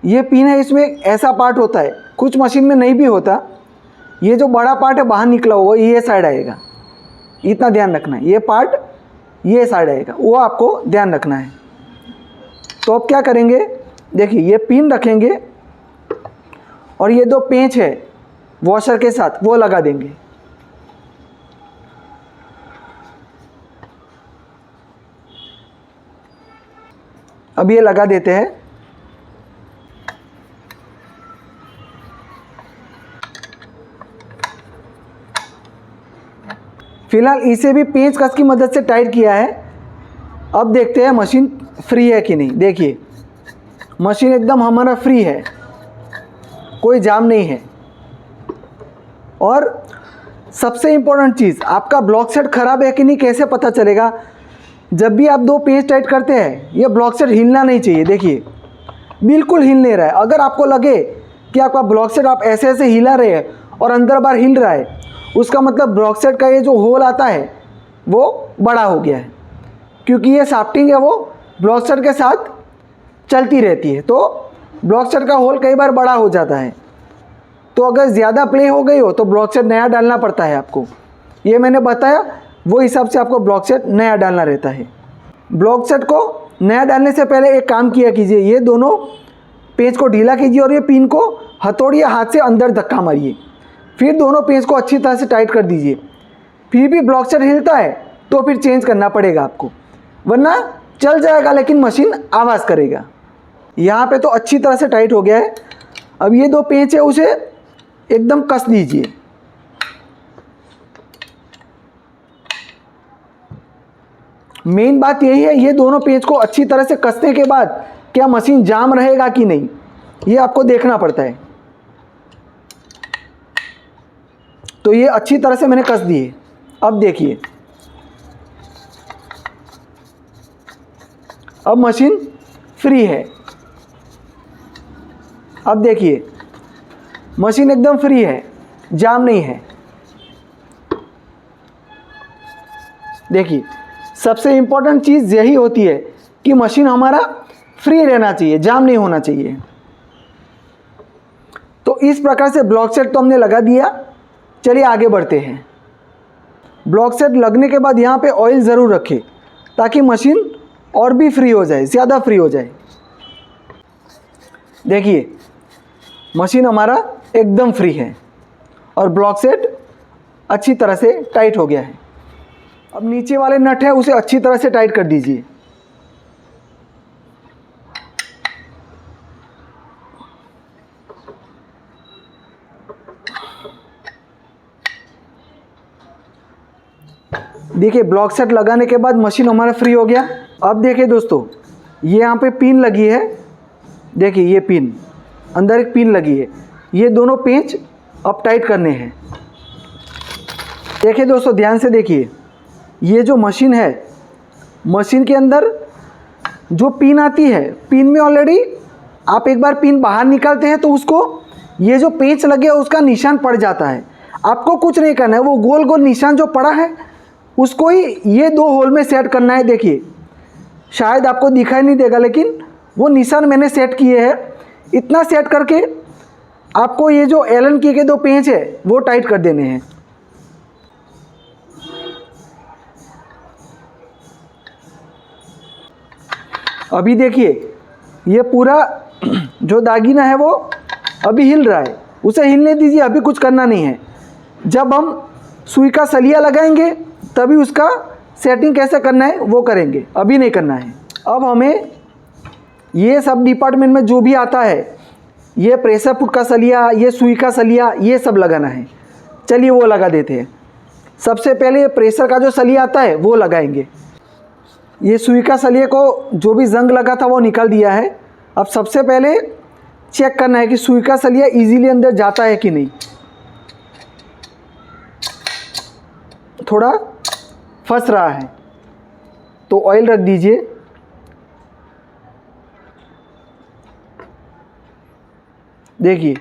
ये पिन है, इसमें ऐसा पार्ट होता है, कुछ मशीन में नहीं भी होता। ये जो बड़ा पार्ट है बाहर निकला हुआ, ये साइड आएगा, इतना ध्यान रखना है। ये पार्ट ये साइड आएगा, वो आपको ध्यान रखना है। तो अब क्या करेंगे, देखिए ये पिन रखेंगे और ये दो पेंच है वॉशर के साथ, वो लगा देंगे। अब ये लगा देते हैं। फिलहाल इसे भी पेंच कस की मदद से टाइट किया है। अब देखते हैं मशीन फ्री है कि नहीं। देखिए मशीन एकदम हमारा फ्री है, कोई जाम नहीं है। और सबसे इम्पोर्टेंट चीज़, आपका ब्लॉक सेट ख़राब है कि नहीं कैसे पता चलेगा। जब भी आप दो पेंच टाइट करते हैं, ये ब्लॉक सेट हिलना नहीं चाहिए। देखिए बिल्कुल हिल नहीं रहा है। अगर आपको लगे कि आपका ब्लॉक सेट आप ऐसे ऐसे हिला रहे हैं और अंदर बाहर हिल रहा है, उसका मतलब ब्लॉक सेट का ये जो होल आता है वो बड़ा हो गया है, क्योंकि ये शाफ्टिंग है वो ब्लॉक सेट के साथ चलती रहती है, तो ब्लॉक सेट का होल कई बार बड़ा हो जाता है। तो अगर ज़्यादा प्ले हो गई हो तो ब्लॉक सेट नया डालना पड़ता है आपको। ये मैंने बताया वो हिसाब से आपको ब्लॉक सेट नया डालना रहता है। ब्लॉक सेट को नया डालने से पहले एक काम किया कीजिए, ये दोनों पेंच को ढीला कीजिए और ये पिन को हथौड़ी या हाथ से अंदर धक्का मारिए, फिर दोनों पेंच को अच्छी तरह से टाइट कर दीजिए। फिर भी ब्लॉक सेट हिलता है तो फिर चेंज करना पड़ेगा आपको, वरना चल जाएगा लेकिन मशीन आवाज़ करेगा। यहाँ पे तो अच्छी तरह से टाइट हो गया है। अब ये दो पेंच है उसे एकदम कस दीजिए। मेन बात यही है, ये दोनों पेंच को अच्छी तरह से कसने के बाद क्या मशीन जाम रहेगा कि नहीं, ये आपको देखना पड़ता है। तो ये अच्छी तरह से मैंने कस दिए। अब देखिए, अब मशीन फ्री है। अब देखिए मशीन एकदम फ्री है, जाम नहीं है। देखिए सबसे इम्पोर्टेंट चीज़ यही होती है कि मशीन हमारा फ्री रहना चाहिए, जाम नहीं होना चाहिए। तो इस प्रकार से ब्लॉक सेट तो हमने लगा दिया। चलिए आगे बढ़ते हैं। ब्लॉक सेट लगने के बाद यहाँ पे ऑयल ज़रूर रखें ताकि मशीन और भी फ्री हो जाए, ज़्यादा फ्री हो जाए। देखिए मशीन हमारा एकदम फ्री है और ब्लॉक सेट अच्छी तरह से टाइट हो गया है। अब नीचे वाले नट है उसे अच्छी तरह से टाइट कर दीजिए। देखिए ब्लॉक सेट लगाने के बाद मशीन हमारा फ्री हो गया। अब देखिए दोस्तों, ये यहाँ पे पिन लगी है। देखिए ये पिन, अंदर एक पिन लगी है। ये दोनों पेंच अब टाइट करने हैं। देखिए दोस्तों ध्यान से देखिए, ये जो मशीन है, मशीन के अंदर जो पिन आती है, पिन में ऑलरेडी आप एक बार पिन बाहर निकालते हैं तो उसको ये जो पेंच लगे उसका निशान पड़ जाता है। आपको कुछ नहीं करना है, वो गोल गोल निशान जो पड़ा है उसको ही ये दो होल में सेट करना है। देखिए शायद आपको दिखाई नहीं देगा लेकिन वो निशान मैंने सेट किए हैं। इतना सेट करके आपको ये जो एलन की के दो पेंच है वो टाइट कर देने हैं। अभी देखिए ये पूरा जो दागीना है वो अभी हिल रहा है, उसे हिलने दीजिए, अभी कुछ करना नहीं है। जब हम सुई का सलिया लगाएंगे तभी उसका सेटिंग कैसे करना है वो करेंगे, अभी नहीं करना है। अब हमें ये सब डिपार्टमेंट में जो भी आता है, ये प्रेशर फुट का सलिया, ये सुई का सलिया, ये सब लगाना है। चलिए वो लगा देते हैं। सबसे पहले ये प्रेशर का जो सलिया आता है वो लगाएंगे। ये सुई का सलिए को जो भी जंग लगा था वो निकाल दिया है। अब सबसे पहले चेक करना है कि सुई का सलिया इजीली अंदर जाता है कि नहीं। थोड़ा फंस रहा है तो ऑयल रख दीजिए। देखिए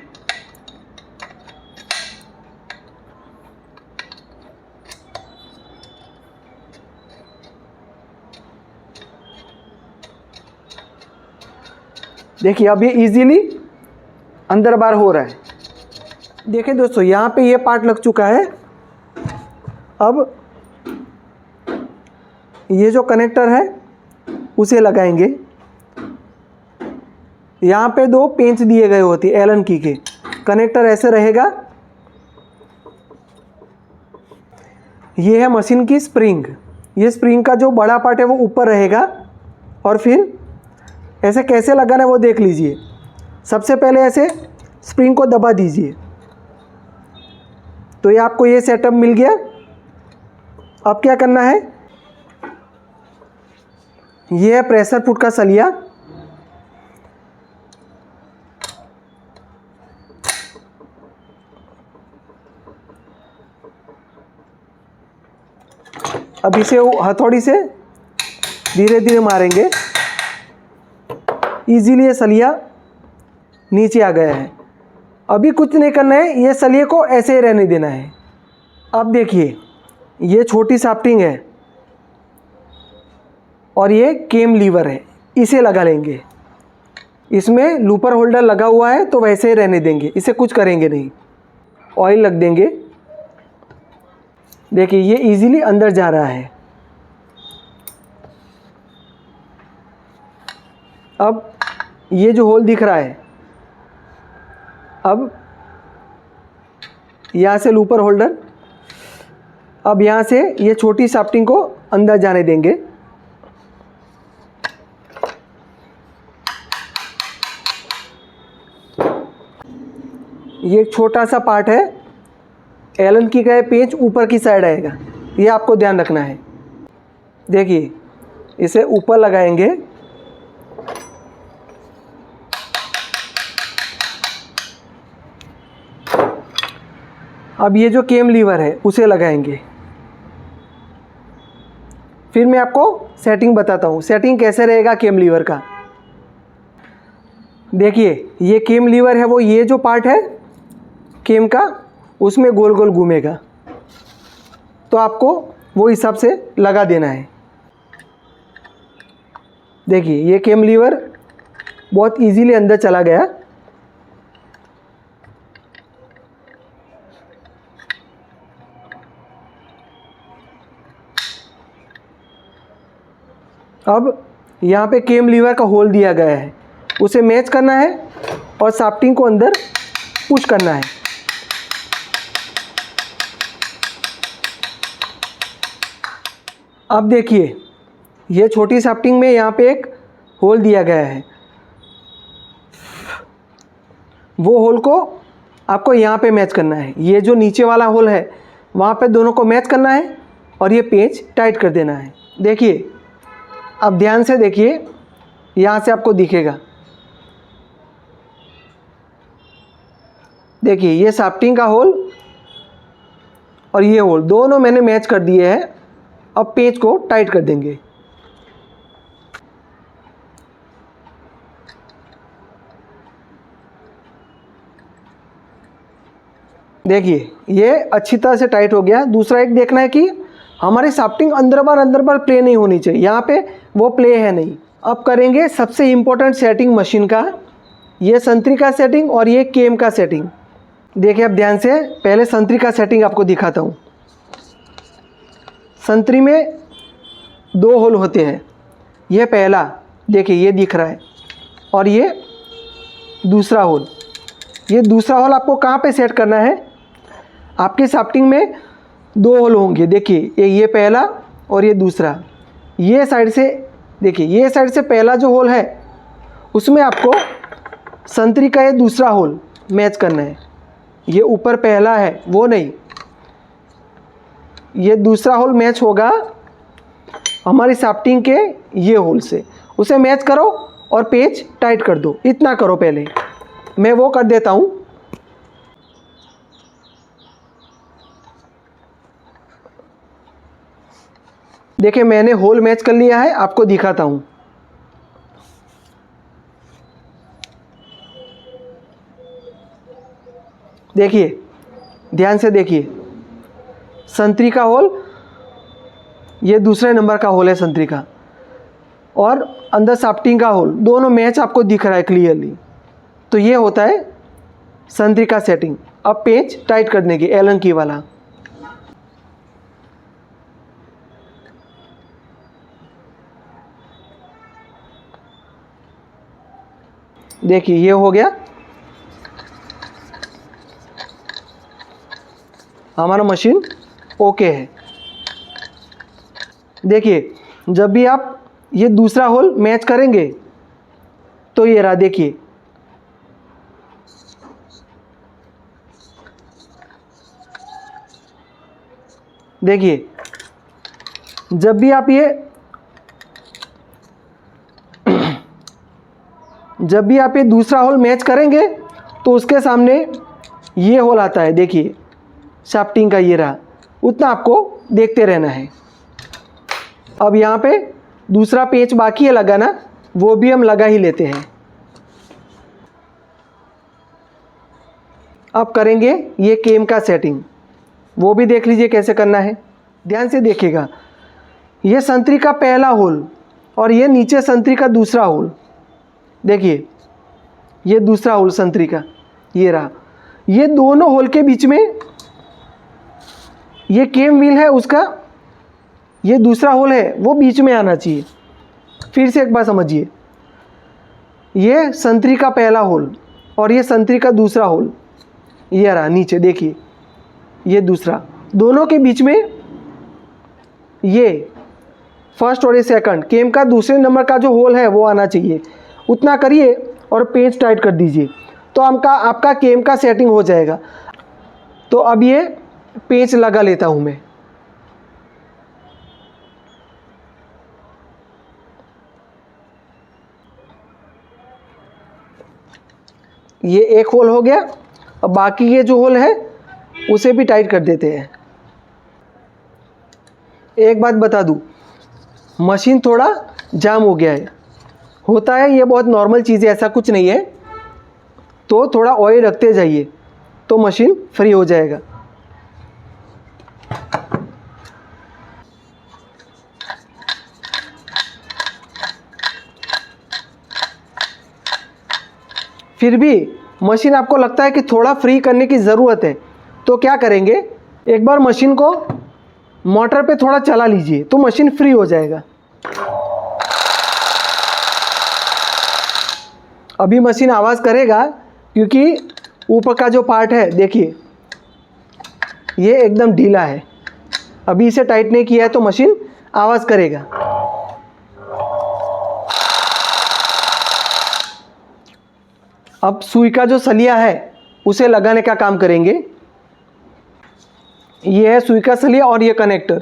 देखिए अब ये इजीली अंदर बाहर हो रहा है। देखिए दोस्तों यहाँ पे ये पार्ट लग चुका है। अब ये जो कनेक्टर है उसे लगाएंगे। यहाँ पे दो पेंच दिए गए होते हैं एलन की के। कनेक्टर ऐसे रहेगा। ये है मशीन की स्प्रिंग। ये स्प्रिंग का जो बड़ा पार्ट है वो ऊपर रहेगा और फिर ऐसे कैसे लगाना है वो देख लीजिए। सबसे पहले ऐसे स्प्रिंग को दबा दीजिए तो ये आपको ये सेटअप मिल गया। अब क्या करना है, ये है प्रेशर फुट का सलिया। अब इसे हथौड़ी से धीरे धीरे मारेंगे। इजीली ये सलिया नीचे आ गया है। अभी कुछ नहीं करना है, ये सलिए को ऐसे ही रहने देना है। अब देखिए ये छोटी शाफ्टिंग है और ये केम लीवर है, इसे लगा लेंगे। इसमें लूपर होल्डर लगा हुआ है तो वैसे ही रहने देंगे, इसे कुछ करेंगे नहीं। ऑयल लग देंगे। देखिए ये इजीली अंदर जा रहा है। अब ये जो होल दिख रहा है, अब यहाँ से लूपर होल्डर, अब यहाँ से ये छोटी शाफ्टिंग को अंदर जाने देंगे। ये एक छोटा सा पार्ट है, एलन की का पेंच ऊपर की साइड आएगा, ये आपको ध्यान रखना है। देखिए इसे ऊपर लगाएंगे, अब ये जो केम लीवर है उसे लगाएंगे। फिर मैं आपको सेटिंग बताता हूँ, सेटिंग कैसे रहेगा केम लीवर का। देखिए ये केम लीवर है, वो ये जो पार्ट है केम का, उसमें गोल गोल घूमेगा, तो आपको वो हिसाब से लगा देना है। देखिए ये केम लीवर बहुत इजीली अंदर चला गया। अब यहाँ पे केम लीवर का होल दिया गया है, उसे मैच करना है और शाफ्टिंग को अंदर पुश करना है। अब देखिए ये छोटी शाफ्टिंग में यहाँ पे एक होल दिया गया है, वो होल को आपको यहाँ पे मैच करना है। ये जो नीचे वाला होल है वहाँ पे दोनों को मैच करना है और ये पेंच टाइट कर देना है। देखिए अब ध्यान से देखिए, यहाँ से आपको दिखेगा। देखिए ये शाफ्टिंग का होल और ये होल दोनों मैंने मैच कर दिए हैं। अब पेंच को टाइट कर देंगे। देखिए ये अच्छी तरह से टाइट हो गया। दूसरा एक देखना है कि हमारी शाफ्टिंग अंदर बार प्ले नहीं होनी चाहिए, यहाँ पे वो प्ले है नहीं। अब करेंगे सबसे इम्पोर्टेंट सेटिंग मशीन का, ये संतरी का सेटिंग और ये केम का सेटिंग। देखिए अब ध्यान से, पहले संतरी का सेटिंग आपको दिखाता हूँ। संतरी में दो होल होते हैं, ये पहला देखिए ये दिख रहा है, और ये दूसरा होल। ये दूसरा होल आपको कहाँ पे सेट करना है, आपकी शाफ्टिंग में दो होल होंगे। देखिए ये पहला और ये दूसरा। ये साइड से देखिए, ये साइड से पहला जो होल है उसमें आपको संतरी का ये दूसरा होल मैच करना है। ये ऊपर पहला है वो नहीं, ये दूसरा होल मैच होगा हमारी शाफ्टिंग के ये होल से। उसे मैच करो और पेंच टाइट कर दो, इतना करो। पहले मैं वो कर देता हूँ। देखिए मैंने होल मैच कर लिया है, आपको दिखाता हूँ। देखिए ध्यान से देखिए, संतरी का होल, ये दूसरे नंबर का होल है संतरी का, और अंदर शाफ्टिंग का होल, दोनों मैच आपको दिख रहा है क्लियरली। तो ये होता है संतरी का सेटिंग। अब पेंच टाइट करने की एलन की वाला। देखिए ये हो गया, हमारा मशीन ओके है। देखिए जब भी आप ये दूसरा होल मैच करेंगे तो ये रहा, देखिए देखिए जब भी आप ये दूसरा होल मैच करेंगे तो उसके सामने ये होल आता है। देखिए शाफ्टिंग का ये रहा, उतना आपको देखते रहना है। अब यहाँ पे दूसरा पेंच बाकी है लगाना, वो भी हम लगा ही लेते हैं। अब करेंगे ये केम का सेटिंग, वो भी देख लीजिए कैसे करना है। ध्यान से देखिएगा, ये संतरी का पहला होल और ये नीचे संतरी का दूसरा होल। देखिए ये दूसरा होल संतरी का ये रहा, ये दोनों होल के बीच में ये केम व्हील है उसका, ये दूसरा होल है वो बीच में आना चाहिए। फिर से एक बार समझिए, ये संतरी का पहला होल और ये संतरी का दूसरा होल, ये रहा नीचे देखिए, ये दूसरा, दोनों के बीच में ये फर्स्ट और ये सेकंड केम का दूसरे नंबर का जो होल है वो आना चाहिए। उतना करिए और पेंच टाइट कर दीजिए तो आपका केम का सेटिंग हो जाएगा। तो अब ये पेंच लगा लेता हूँ मैं। ये एक होल हो गया, अब बाकी ये जो होल है उसे भी टाइट कर देते हैं। एक बात बता दूँ, मशीन थोड़ा जाम हो गया है, होता है, ये बहुत नॉर्मल चीज़ है, ऐसा कुछ नहीं है। तो थोड़ा ऑयल रखते जाइए तो मशीन फ्री हो जाएगा। फिर भी मशीन आपको लगता है कि थोड़ा फ्री करने की ज़रूरत है तो क्या करेंगे, एक बार मशीन को मोटर पे थोड़ा चला लीजिए तो मशीन फ्री हो जाएगा। अभी मशीन आवाज़ करेगा क्योंकि ऊपर का जो पार्ट है देखिए ये एकदम ढीला है, अभी इसे टाइट नहीं किया है तो मशीन आवाज़ करेगा। अब सुई का जो सलिया है उसे लगाने का काम करेंगे। ये है सुई का सलिया और ये कनेक्टर,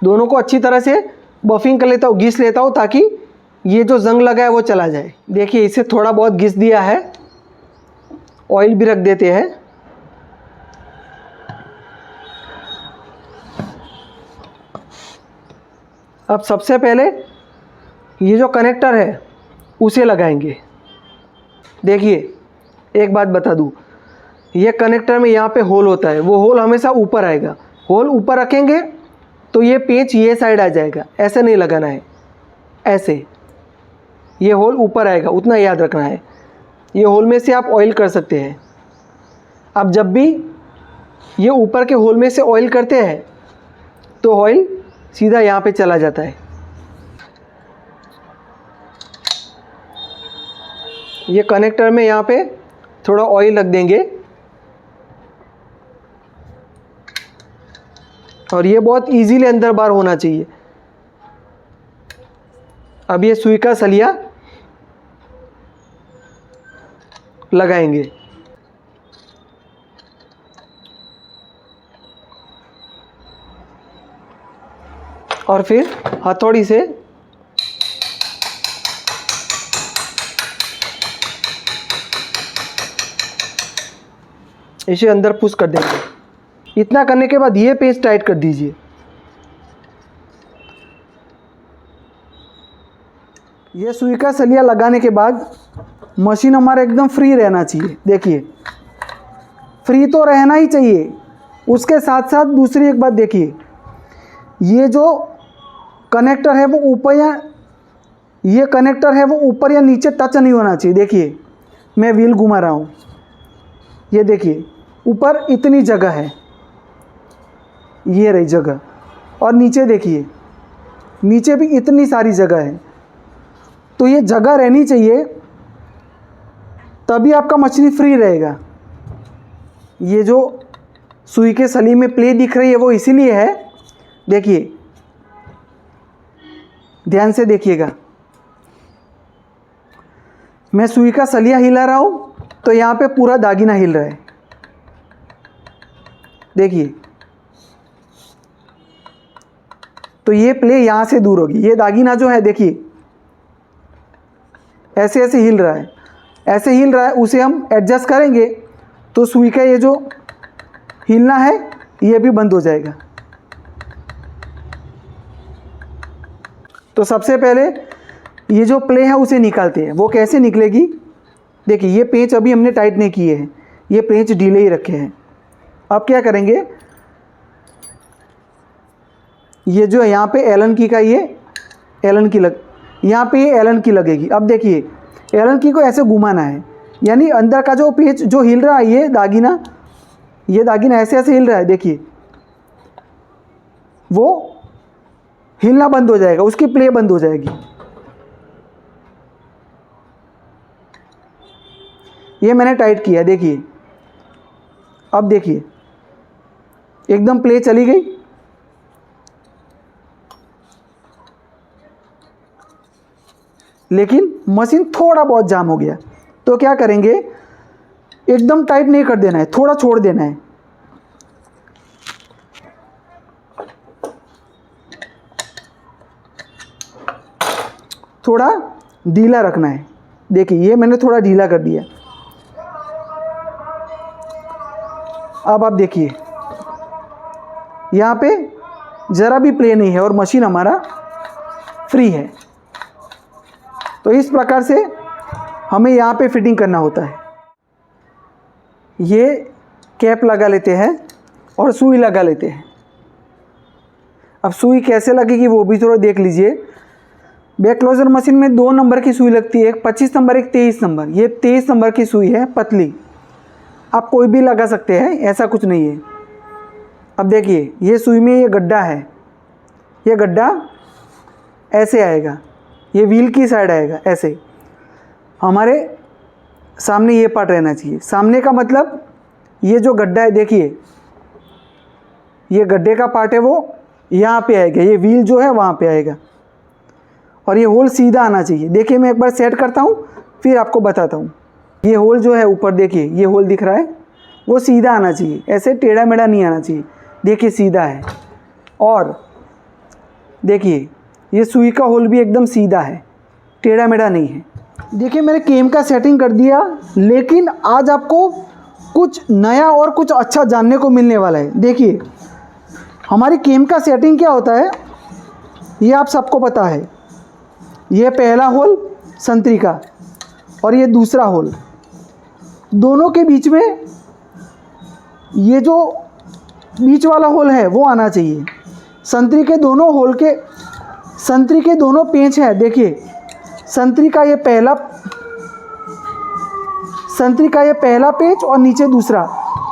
दोनों को अच्छी तरह से बफिंग कर लेता हूँ, घिस लेता हूँ ताकि ये जो जंग लगा है वो चला जाए। देखिए इसे थोड़ा बहुत घिस दिया है, ऑयल भी रख देते हैं। अब सबसे पहले ये जो कनेक्टर है उसे लगाएंगे। देखिए एक बात बता दूँ, ये कनेक्टर में यहाँ पे होल होता है, वो होल हमेशा ऊपर आएगा। होल ऊपर रखेंगे तो ये पेंच ये साइड आ जाएगा, ऐसे नहीं लगाना है, ऐसे ये होल ऊपर आएगा, उतना याद रखना है। ये होल में से आप ऑयल कर सकते हैं। अब जब भी ये ऊपर के होल में से ऑयल करते हैं तो ऑयल सीधा यहाँ पे चला जाता है। ये कनेक्टर में यहाँ पे थोड़ा ऑयल रख देंगे और ये बहुत इजीली अंदर बाहर होना चाहिए। अब ये सुई का सलिया लगाएंगे और फिर हथौड़ी से इसे अंदर पुश कर देंगे। इतना करने के बाद ये पेंच टाइट कर दीजिए। ये सुई का सलिया लगाने के बाद मशीन हमारा एकदम फ्री रहना चाहिए। देखिए फ्री तो रहना ही चाहिए, उसके साथ साथ दूसरी एक बात देखिए, ये जो कनेक्टर है वो ऊपर या ये कनेक्टर है वो ऊपर या नीचे टच नहीं होना चाहिए। देखिए मैं व्हील घुमा रहा हूँ, ये देखिए ऊपर इतनी जगह है, ये रही जगह, और नीचे देखिए नीचे भी इतनी सारी जगह है। तो ये जगह रहनी चाहिए तभी आपका मछली फ्री रहेगा। ये जो सुई के सली में प्ले दिख रही है वो इसीलिए है, देखिए ध्यान से देखिएगा। मैं सुई का सलिया हिला रहा हूँ तो यहाँ पे पूरा दागिना हिल रहा है। देखिए तो ये प्ले यहाँ से दूर होगी, ये दागिना जो है देखिए ऐसे ऐसे हिल रहा है, ऐसे हिल रहा है, उसे हम एडजस्ट करेंगे तो सुई का ये जो हिलना है ये भी बंद हो जाएगा। तो सबसे पहले ये जो प्ले है उसे निकालते हैं। वो कैसे निकलेगी, देखिए ये पेंच अभी हमने टाइट नहीं किए हैं, ये पेंच ढीले ही रखे हैं। अब क्या करेंगे, ये जो यहाँ पे एलन की का ये एलन की यहाँ पे ये एलन की लगेगी। अब देखिए एलन की को ऐसे घुमाना है, यानी अंदर का जो पेंच जो हिल रहा है ये दागिना ये दागिना ऐसे ऐसे हिल रहा है, देखिए वो हिलना बंद हो जाएगा, उसकी प्ले बंद हो जाएगी। ये मैंने टाइट किया, देखिए अब देखिए एकदम प्ले चली गई। लेकिन मशीन थोड़ा बहुत जाम हो गया, तो क्या करेंगे, एकदम टाइट नहीं कर देना है, थोड़ा छोड़ देना है। थोड़ा ढीला रखना है। देखिए ये मैंने थोड़ा ढीला कर दिया। अब आप देखिए यहाँ पे ज़रा भी प्ले नहीं है और मशीन हमारा फ्री है। तो इस प्रकार से हमें यहाँ पे फिटिंग करना होता है। ये कैप लगा लेते हैं और सुई लगा लेते हैं। अब सुई कैसे लगेगी वो भी थोड़ा देख लीजिए। बैक क्लोजर मशीन में 2 नंबर की सुई लगती है, एक 25 नंबर, एक 23 नंबर। ये 23 नंबर की सुई है, पतली। आप कोई भी लगा सकते हैं, ऐसा कुछ नहीं है। अब देखिए ये सुई में ये गड्ढा है, ये गड्ढा ऐसे आएगा, ये व्हील की साइड आएगा ऐसे। हमारे सामने ये पार्ट रहना चाहिए। सामने का मतलब ये जो गड्ढा है, देखिए ये गड्ढे का पार्ट है वो यहाँ पे आएगा, ये व्हील जो है वहाँ पे आएगा और ये होल सीधा आना चाहिए। देखिए मैं एक बार सेट करता हूँ फिर आपको बताता हूँ। ये होल जो है ऊपर, देखिए ये होल दिख रहा है, वो सीधा आना चाहिए, ऐसे टेढ़ा मेढ़ा नहीं आना चाहिए। देखिए सीधा है। और देखिए ये सुई का होल भी एकदम सीधा है, टेढ़ा मेढ़ा नहीं है। देखिए मैंने केम का सेटिंग कर दिया, लेकिन आज आपको कुछ नया और कुछ अच्छा जानने को मिलने वाला है। देखिए हमारी केम का सेटिंग क्या होता है ये आप सबको पता है। ये पहला होल संतरी का और ये दूसरा होल, दोनों के बीच में ये जो बीच वाला होल है वो आना चाहिए। संतरी के दोनों होल के, संतरी के दोनों पेंच हैं, देखिए संतरी का ये पहला पेंच और नीचे दूसरा,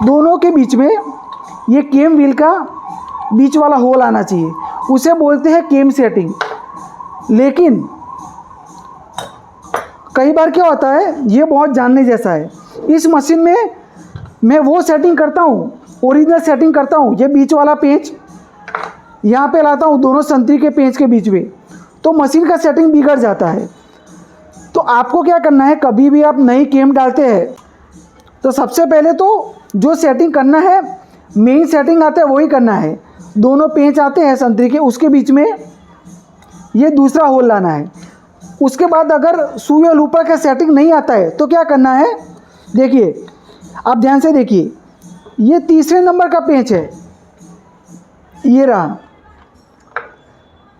दोनों के बीच में ये केम व्हील का बीच वाला होल आना चाहिए, उसे बोलते हैं केम सेटिंग। लेकिन कई बार क्या होता है, ये बहुत जानने जैसा है। इस मशीन में मैं वो सेटिंग करता हूँ, ओरिजिनल सेटिंग करता हूँ, ये बीच वाला पेंच यहाँ पे लाता हूँ दोनों संतरी के पेंच के बीच में, तो मशीन का सेटिंग बिगड़ जाता है। तो आपको क्या करना है, कभी भी आप नई केम डालते हैं तो सबसे पहले तो जो सेटिंग करना है, मेन सेटिंग आता है वही करना है। दोनों पेंच आते हैं संतरी के, उसके बीच में ये दूसरा होल लाना है। उसके बाद अगर सुई और ऊपर का सेटिंग नहीं आता है तो क्या करना है, देखिए आप ध्यान से देखिए, ये तीसरे नंबर का पेंच है, ये रहा,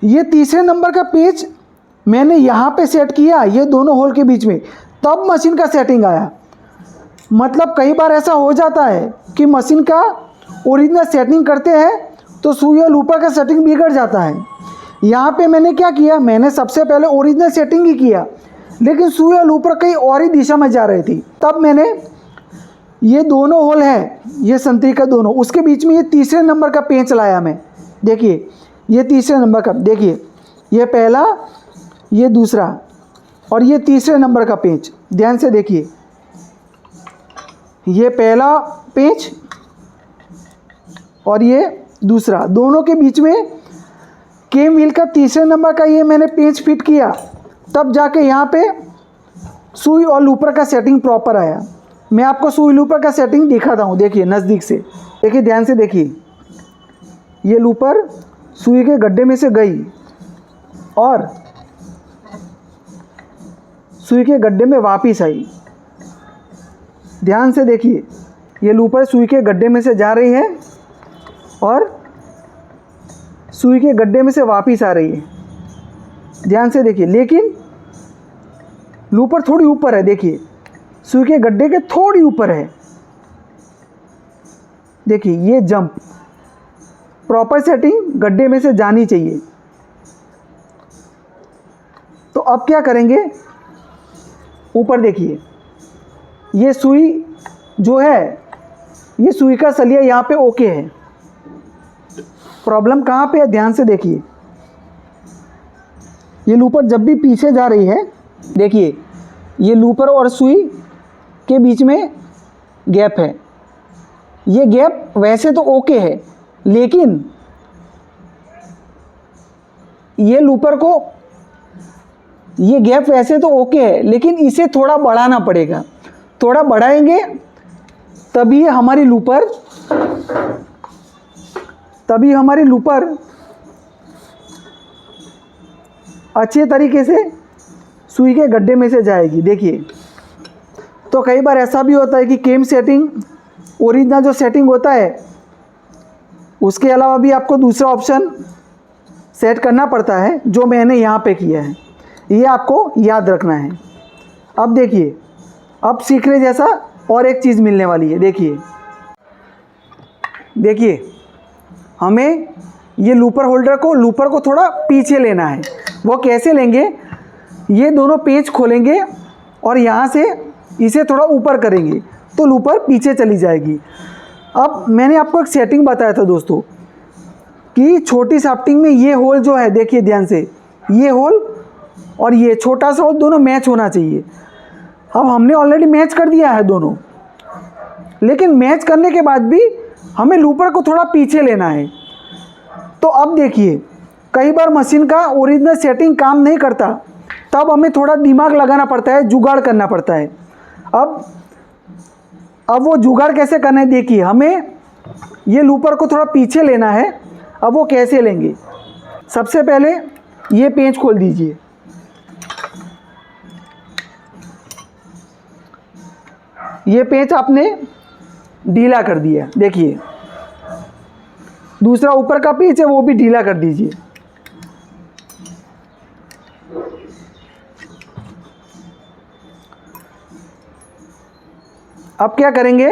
ये तीसरे नंबर का पेंच मैंने यहाँ पे सेट किया, ये दोनों होल के बीच में, तब मशीन का सेटिंग आया। मतलब कई बार ऐसा हो जाता है कि मशीन का ओरिजिनल सेटिंग करते हैं तो सुई और ऊपर का सेटिंग बिगड़ जाता है। यहाँ पे मैंने क्या किया, मैंने सबसे पहले ओरिजिनल सेटिंग ही किया, लेकिन सुई और ऊपर कहीं और ही दिशा में जा रही थी। तब मैंने ये दोनों होल है, ये संतरी का दोनों, उसके बीच में ये तीसरे नंबर का पेंच लाया मैं। देखिए ये तीसरे नंबर का, देखिए ये पहला, ये दूसरा और ये तीसरे नंबर का पेंच, ध्यान से देखिए, ये पहला पेंच और ये दूसरा, दोनों के बीच में केम व्हील का तीसरे नंबर का ये मैंने पेंच फिट किया, तब जाके यहाँ पे सुई और लूपर का सेटिंग प्रॉपर आया। मैं आपको सुई लूपर का सेटिंग दिखाता हूँ, देखिए नज़दीक से, देखिए ध्यान से देखिए, ये लूपर सुई के गड्ढे में से गई और सुई के गड्ढे में वापस आई। ध्यान से देखिए, ये लूपर सुई के गड्ढे में से जा रही है और सुई के गड्ढे में से वापस आ रही है। ध्यान से देखिए, लेकिन लूपर थोड़ी ऊपर है, देखिए सुई के गड्ढे के थोड़ी ऊपर है। देखिए ये जंप, प्रॉपर सेटिंग गड्ढे में से जानी चाहिए। तो अब क्या करेंगे, ऊपर देखिए, ये सुई जो है ये सुई का सलिया यहाँ पे ओके है। प्रॉब्लम कहाँ पे है, ध्यान से देखिए। ये लूपर जब भी पीछे जा रही है, देखिए ये लूपर और सुई के बीच में गैप है। ये गैप वैसे तो ओके है, लेकिन ये लूपर को, ये गैप वैसे तो ओके है, लेकिन इसे थोड़ा बढ़ाना पड़ेगा। थोड़ा बढ़ाएंगे तभी हमारी लूपर अच्छे तरीके से सुई के गड्ढे में से जाएगी। देखिए, तो कई बार ऐसा भी होता है कि केम सेटिंग, ओरिजिनल जो सेटिंग होता है, उसके अलावा भी आपको दूसरा ऑप्शन सेट करना पड़ता है, जो मैंने यहाँ पे किया है। ये आपको याद रखना है। अब देखिए, अब सीखने जैसा और एक चीज़ मिलने वाली है। देखिए हमें ये लूपर को थोड़ा पीछे लेना है। वो कैसे लेंगे, ये दोनों पेच खोलेंगे और यहाँ से इसे थोड़ा ऊपर करेंगे तो लूपर पीछे चली जाएगी। अब मैंने आपको एक सेटिंग बताया था दोस्तों कि छोटी शाफ्टिंग में ये होल जो है, देखिए ध्यान से, ये होल और ये छोटा सा होल दोनों मैच होना चाहिए। अब हमने ऑलरेडी मैच कर दिया है दोनों, लेकिन मैच करने के बाद भी हमें लूपर को थोड़ा पीछे लेना है। तो अब देखिए, कई बार मशीन का ओरिजिनल सेटिंग काम नहीं करता, तब हमें थोड़ा दिमाग लगाना पड़ता है, जुगाड़ करना पड़ता है। अब वो जुगाड़ कैसे करना है, देखिए हमें ये लूपर को थोड़ा पीछे लेना है। अब वो कैसे लेंगे, सबसे पहले ये पेंच खोल दीजिए। ये पेंच आपने ढीला कर दिया। देखिए दूसरा ऊपर का पेंच है, वो भी ढीला कर दीजिए। अब क्या करेंगे,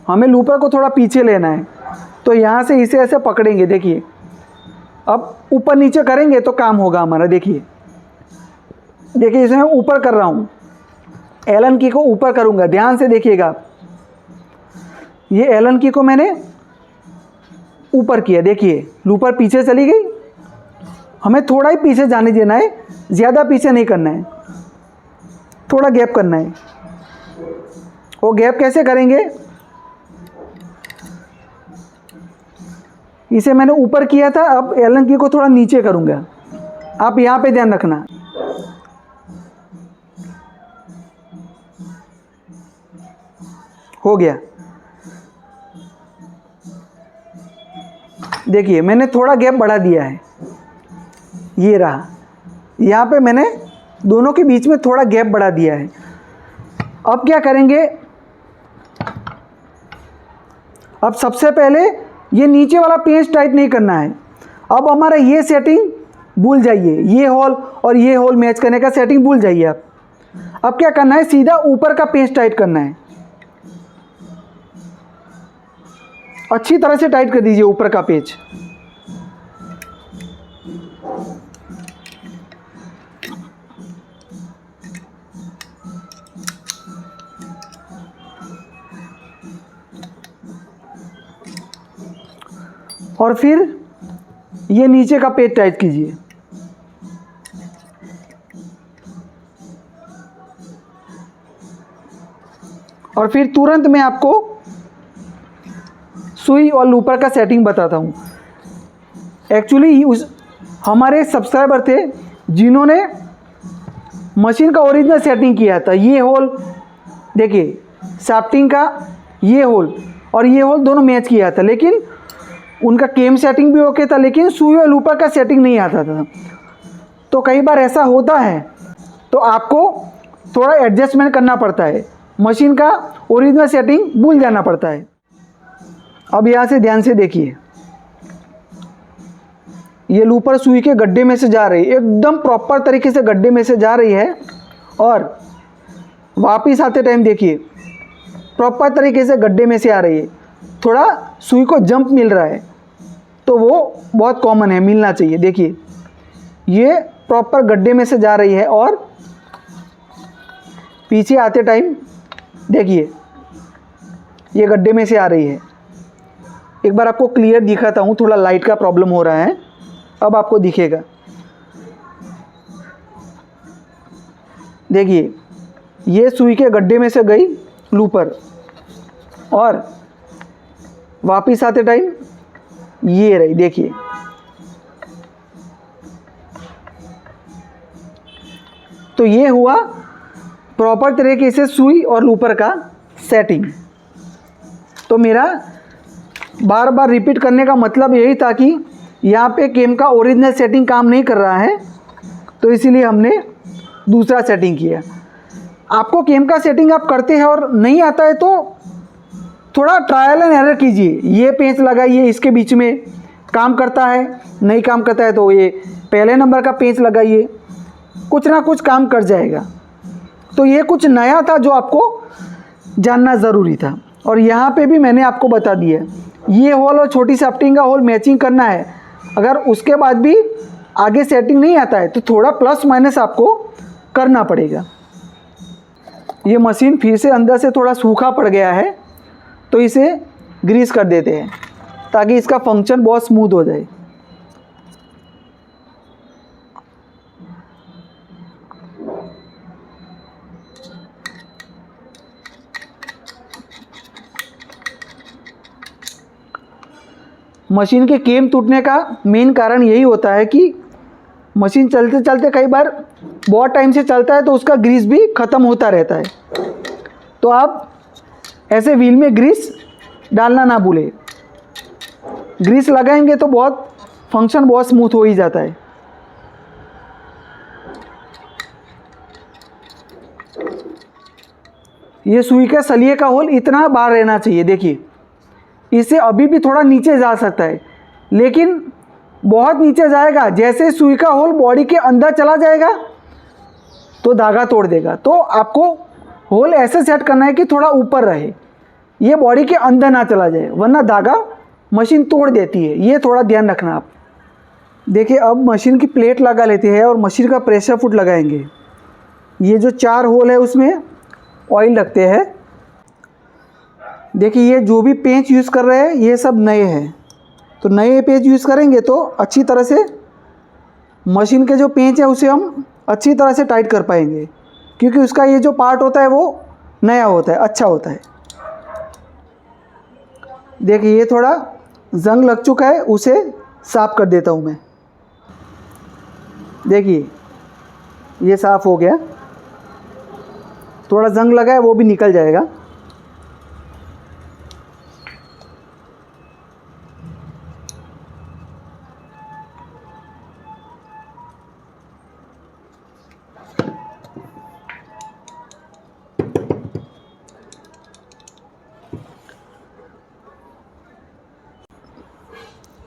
हमें लूपर को थोड़ा पीछे लेना है, तो यहाँ से इसे ऐसे पकड़ेंगे। देखिए अब ऊपर नीचे करेंगे तो काम होगा हमारा। देखिए इसे मैं ऊपर कर रहा हूँ, एलन की को ऊपर करूँगा। ध्यान से देखिएगा, ये एलन की को मैंने ऊपर किया। देखिए लूपर पीछे चली गई। हमें थोड़ा ही पीछे जाने देना है, ज़्यादा पीछे नहीं करना है, थोड़ा गैप करना है। वो गैप कैसे करेंगे, इसे मैंने ऊपर किया था, अब एलन की को थोड़ा नीचे करूँगा। आप यहाँ पे ध्यान रखना। हो गया। देखिए मैंने थोड़ा गैप बढ़ा दिया है, ये रहा। यहाँ पे मैंने दोनों के बीच में थोड़ा गैप बढ़ा दिया है। अब क्या करेंगे, अब सबसे पहले ये नीचे वाला पेंच टाइट नहीं करना है। अब हमारा ये सेटिंग भूल जाइए, ये होल और ये होल मैच करने का सेटिंग भूल जाइए आप। अब क्या करना है, सीधा ऊपर का पेंच टाइट करना है। अच्छी तरह से टाइट कर दीजिए ऊपर का पेच। और फिर ये नीचे का पेच टाइट कीजिए। और फिर तुरंत मैं आपको सुई और लूपर का सेटिंग बताता हूँ। एक्चुअली हमारे सब्सक्राइबर थे जिन्होंने मशीन का ओरिजिनल सेटिंग किया था। ये होल देखिए, शाफ्टिंग का ये होल और ये होल दोनों मैच किया था, लेकिन उनका केम सेटिंग भी ओके था, लेकिन सुई और लूपर का सेटिंग नहीं आता था। तो कई बार ऐसा होता है, तो आपको थोड़ा एडजस्टमेंट करना पड़ता है, मशीन का ओरिजिनल सेटिंग भूल जाना पड़ता है। अब यहाँ से ध्यान से देखिए, ये लूपर सुई के गड्ढे में से जा रही है, एकदम प्रॉपर तरीके से गड्ढे में से जा रही है। और वापस आते टाइम देखिए प्रॉपर तरीके से गड्ढे में से आ रही है। थोड़ा सुई को जंप मिल रहा है, तो वो बहुत कॉमन है, मिलना चाहिए। देखिए ये प्रॉपर गड्ढे में से जा रही है और पीछे आते टाइम देखिए ये गड्ढे में से आ रही है। एक बार आपको क्लियर दिखाता हूँ, थोड़ा लाइट का प्रॉब्लम हो रहा है, अब आपको दिखेगा। देखिए ये सुई के गड्ढे में से गई लूपर, और वापिस आते टाइम ये रही। देखिए तो ये हुआ प्रॉपर तरीके से सुई और लूपर का सेटिंग। तो मेरा बार बार रिपीट करने का मतलब यही था कि यहाँ पे केम का ओरिजिनल सेटिंग काम नहीं कर रहा है, तो इसीलिए हमने दूसरा सेटिंग किया। आपको केम का सेटिंग आप करते हैं और नहीं आता है तो थोड़ा ट्रायल एंड एरर कीजिए। ये पेंच लगाइए, इसके बीच में काम करता है, नहीं काम करता है तो ये पहले नंबर का पेंच लगाइए, कुछ ना कुछ काम कर जाएगा। तो ये कुछ नया था जो आपको जानना ज़रूरी था, और यहाँ पे भी मैंने आपको बता दिया। ये होल और छोटी शाफ्टिंग का होल मैचिंग करना है। अगर उसके बाद भी आगे सेटिंग नहीं आता है तो थोड़ा प्लस माइनस आपको करना पड़ेगा। ये मशीन फिर से अंदर से थोड़ा सूखा पड़ गया है, तो इसे ग्रीस कर देते हैं ताकि इसका फंक्शन बहुत स्मूथ हो जाए। मशीन के केम टूटने का मेन कारण यही होता है कि मशीन चलते चलते कई बार बहुत टाइम से चलता है तो उसका ग्रीस भी ख़त्म होता रहता है। तो आप ऐसे व्हील में ग्रीस डालना ना भूलें। ग्रीस लगाएंगे तो बहुत फंक्शन बहुत स्मूथ हो ही जाता है। ये सुई का सलिए का होल इतना बाहर रहना चाहिए। देखिए इससे अभी भी थोड़ा नीचे जा सकता है, लेकिन बहुत नीचे जाएगा। जैसे सुई का होल बॉडी के अंदर चला जाएगा तो धागा तोड़ देगा। तो आपको होल ऐसे सेट करना है कि थोड़ा ऊपर रहे, ये बॉडी के अंदर ना चला जाए, वरना धागा मशीन तोड़ देती है। ये थोड़ा ध्यान रखना आप। देखिए अब मशीन की प्लेट लगा लेते हैं और मशीन का प्रेशर फुट लगाएंगे। ये जो 4 होल है उसमें ऑयल रखते हैं। देखिए ये जो भी पेंच यूज़ कर रहे हैं ये सब नए हैं, तो नए पेंच यूज़ करेंगे तो अच्छी तरह से मशीन के जो पेंच है उसे हम अच्छी तरह से टाइट कर पाएंगे, क्योंकि उसका ये जो पार्ट होता है वो नया होता है, अच्छा होता है। देखिए ये थोड़ा जंग लग चुका है, उसे साफ़ कर देता हूँ मैं। देखिए ये साफ़ हो गया, थोड़ा जंग लगा है वो भी निकल जाएगा।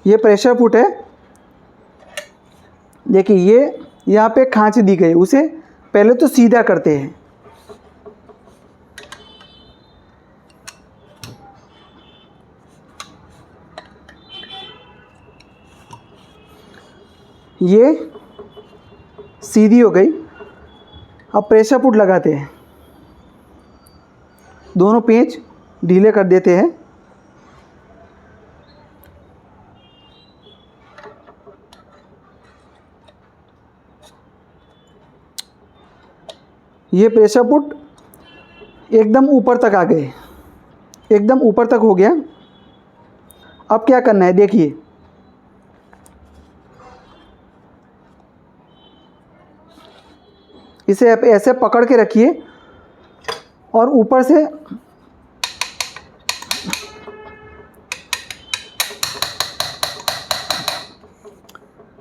ये प्रेशर फुट है। देखिए ये यहाँ पे खांच दी गई, उसे पहले तो सीधा करते हैं। ये सीधी हो गई। अब प्रेशर फुट लगाते हैं। दोनों पेंच ढीले कर देते हैं। ये प्रेशर फुट एकदम ऊपर तक आ गए, एकदम ऊपर तक हो गया। अब क्या करना है, देखिए इसे ऐसे पकड़ के रखिए और ऊपर से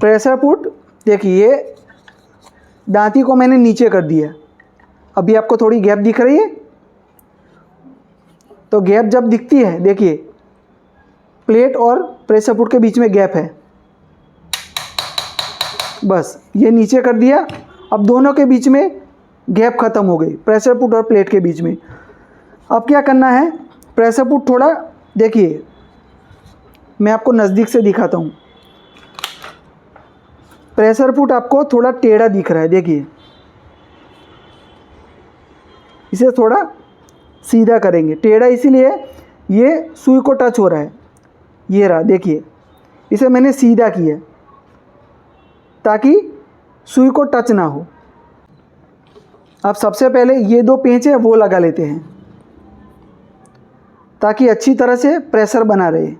प्रेशर फुट। देखिए दांती को मैंने नीचे कर दिया। अभी आपको थोड़ी गैप दिख रही है, तो गैप जब दिखती है, देखिए प्लेट और प्रेशर फुट के बीच में गैप है, बस ये नीचे कर दिया। अब दोनों के बीच में गैप ख़त्म हो गई, प्रेशर फुट और प्लेट के बीच में। अब क्या करना है, प्रेशर फुट थोड़ा, देखिए मैं आपको नज़दीक से दिखाता हूँ। प्रेशर फुट आपको थोड़ा टेढ़ा दिख रहा है, देखिए इसे थोड़ा सीधा करेंगे। टेढ़ा इसीलिए ये सुई को टच हो रहा है, ये रहा देखिए, इसे मैंने सीधा किया ताकि सुई को टच ना हो। अब सबसे पहले ये 2 पेंच है वो लगा लेते हैं ताकि अच्छी तरह से प्रेशर बना रहे।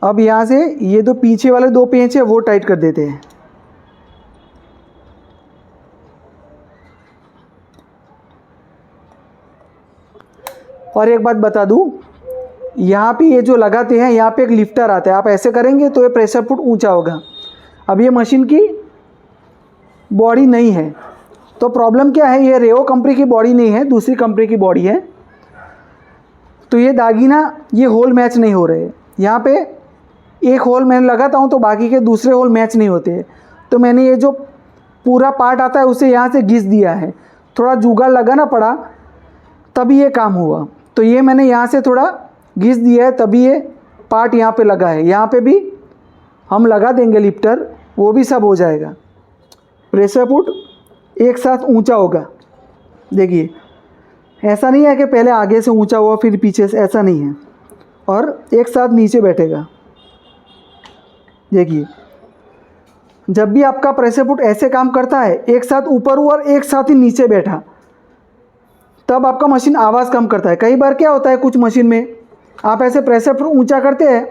अब यहाँ से ये 2 पीछे वाले 2 पेंच है वो टाइट कर देते हैं। और एक बात बता दूँ, यहाँ पे ये जो लगाते हैं यहाँ पे एक लिफ्टर आता है, आप ऐसे करेंगे तो ये प्रेशर फुट ऊंचा होगा। अब ये मशीन की बॉडी नहीं है, तो प्रॉब्लम क्या है, ये रेओ कंपनी की बॉडी नहीं है, दूसरी कंपनी की बॉडी है, तो ये दागीना ये होल मैच नहीं हो रहे। यहाँ पे एक होल मैंने लगाता हूँ तो बाकी के दूसरे होल मैच नहीं होते, तो मैंने ये जो पूरा पार्ट आता है उसे यहाँ से घिस दिया है। थोड़ा जुगाड़ लगाना पड़ा तभी ये काम हुआ, तो ये मैंने यहाँ से थोड़ा घिस दिया है तभी ये पार्ट यहाँ पे लगा है। यहाँ पे भी हम लगा देंगे लिफ्टर, वो भी सब हो जाएगा। प्रेशर फुट एक साथ ऊंचा होगा। देखिए ऐसा नहीं है कि पहले आगे से ऊंचा हुआ फिर पीछे से, ऐसा नहीं है, और एक साथ नीचे बैठेगा। देखिए जब भी आपका प्रेशर फुट ऐसे काम करता है, एक साथ ऊपर हुआ और एक साथ ही नीचे बैठा, तब आपका मशीन आवाज़ कम करता है। कई बार क्या होता है, कुछ मशीन में आप ऐसे प्रेशर फुट ऊंचा करते हैं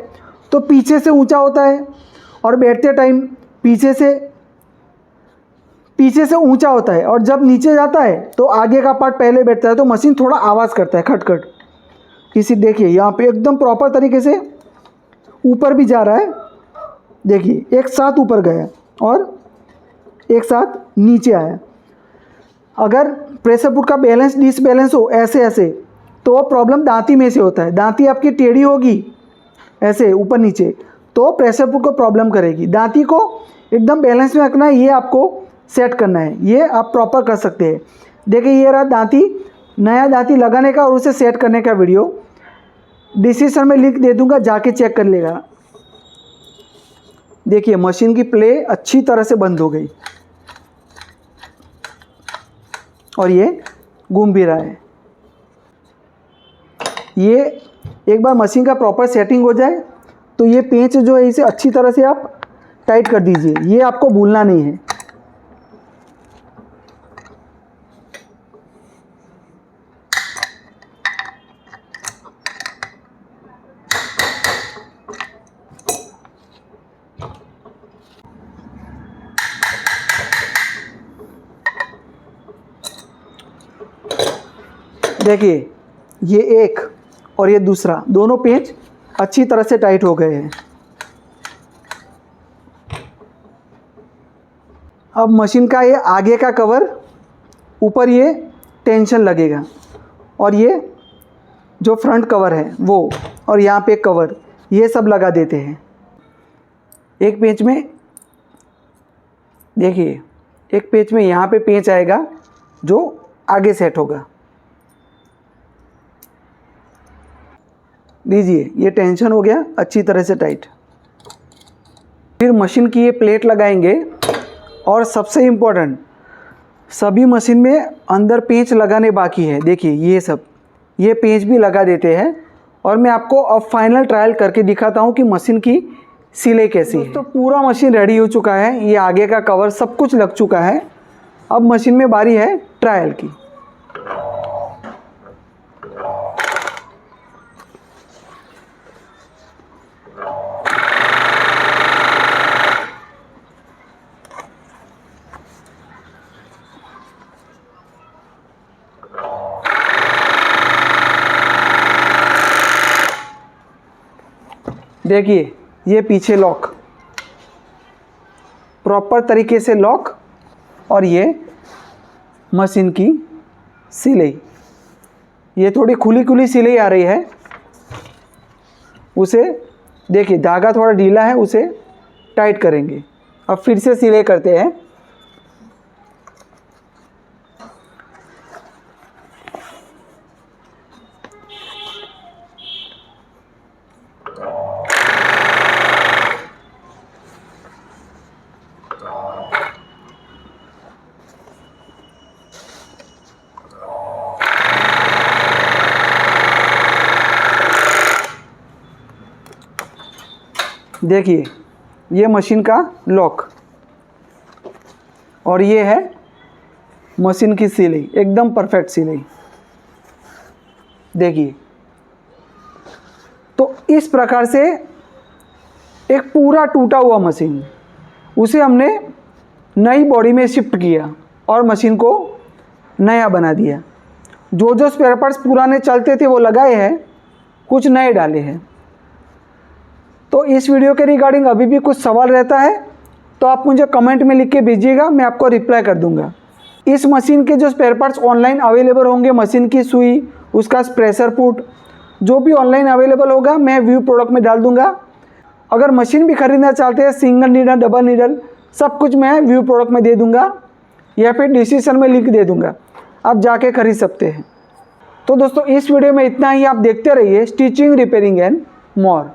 तो पीछे से ऊंचा होता है और बैठते टाइम पीछे से ऊंचा होता है, और जब नीचे जाता है तो आगे का पार्ट पहले बैठता है, तो मशीन थोड़ा आवाज़ करता है खटखट। इसी देखिए यहाँ पे एकदम प्रॉपर तरीके से ऊपर भी जा रहा है। देखिए एक साथ ऊपर गया और एक साथ नीचे आया। अगर प्रेशर फुट का बैलेंस डिसबैलेंस हो ऐसे ऐसे, तो प्रॉब्लम दांती में से होता है। दांती आपकी टेढ़ी होगी ऐसे ऊपर नीचे तो प्रेशर फुट को प्रॉब्लम करेगी। दांती को एकदम बैलेंस में रखना है, ये आपको सेट करना है, ये आप प्रॉपर कर सकते हैं। देखिए ये रहा दांती, नया दांती लगाने का और उसे सेट करने का वीडियो डिस्क्रिप्शन में लिंक दे दूंगा, जाके चेक कर लेगा। देखिए मशीन की प्ले अच्छी तरह से बंद हो गई और ये घूम भी रहा है। ये एक बार मशीन का प्रॉपर सेटिंग हो जाए तो ये पेंच जो है इसे अच्छी तरह से आप टाइट कर दीजिए, ये आपको भूलना नहीं है। देखिए ये एक और ये दूसरा, दोनों पेंच अच्छी तरह से टाइट हो गए हैं। अब मशीन का ये आगे का कवर, ऊपर ये टेंशन लगेगा, और ये जो फ्रंट कवर है वो, और यहाँ पे कवर, ये सब लगा देते हैं एक पेंच में। देखिए एक पेंच में यहाँ पे पेंच आएगा जो आगे सेट होगा। लीजिए ये टेंशन हो गया अच्छी तरह से टाइट। फिर मशीन की ये प्लेट लगाएंगे, और सबसे इम्पोर्टेंट, सभी मशीन में अंदर पेंच लगाने बाकी है। देखिए ये पेंच भी लगा देते हैं, और मैं आपको अब फाइनल ट्रायल करके दिखाता हूँ कि मशीन की सिलाई कैसी है। तो पूरा मशीन रेडी हो चुका है, ये आगे का कवर सब कुछ लग चुका है। अब मशीन में बारी है ट्रायल की। देखिए ये पीछे लॉक, प्रॉपर तरीके से लॉक, और ये मशीन की सिलाई, ये थोड़ी खुली खुली सिलाई आ रही है, उसे देखिए धागा थोड़ा ढीला है, उसे टाइट करेंगे। अब फिर से सिलाई करते हैं। देखिए ये मशीन का लॉक और ये है मशीन की सिलाई, एकदम परफेक्ट सिलाई। देखिए तो इस प्रकार से एक पूरा टूटा हुआ मशीन, उसे हमने नई बॉडी में शिफ्ट किया और मशीन को नया बना दिया। जो जो स्पेयर पार्ट्स पुराने चलते थे वो लगाए हैं, कुछ नए डाले हैं। तो इस वीडियो के रिगार्डिंग अभी भी कुछ सवाल रहता है तो आप मुझे कमेंट में लिख के भेजिएगा, मैं आपको रिप्लाई कर दूंगा। इस मशीन के जो स्पेयर पार्ट्स ऑनलाइन अवेलेबल होंगे, मशीन की सुई, उसका प्रेशर पुट, जो भी ऑनलाइन अवेलेबल होगा मैं व्यू प्रोडक्ट में डाल दूंगा। अगर मशीन भी खरीदना चाहते हैं, सिंगल नीडल, डबल नीडल, सब कुछ मैं व्यू प्रोडक्ट में दे दूंगा या फिर डिस्क्रिप्शन में लिंक दे दूंगा, आप जाके खरीद सकते हैं। तो दोस्तों इस वीडियो में इतना ही। आप देखते रहिए स्टिचिंग, रिपेयरिंग एंड मोर।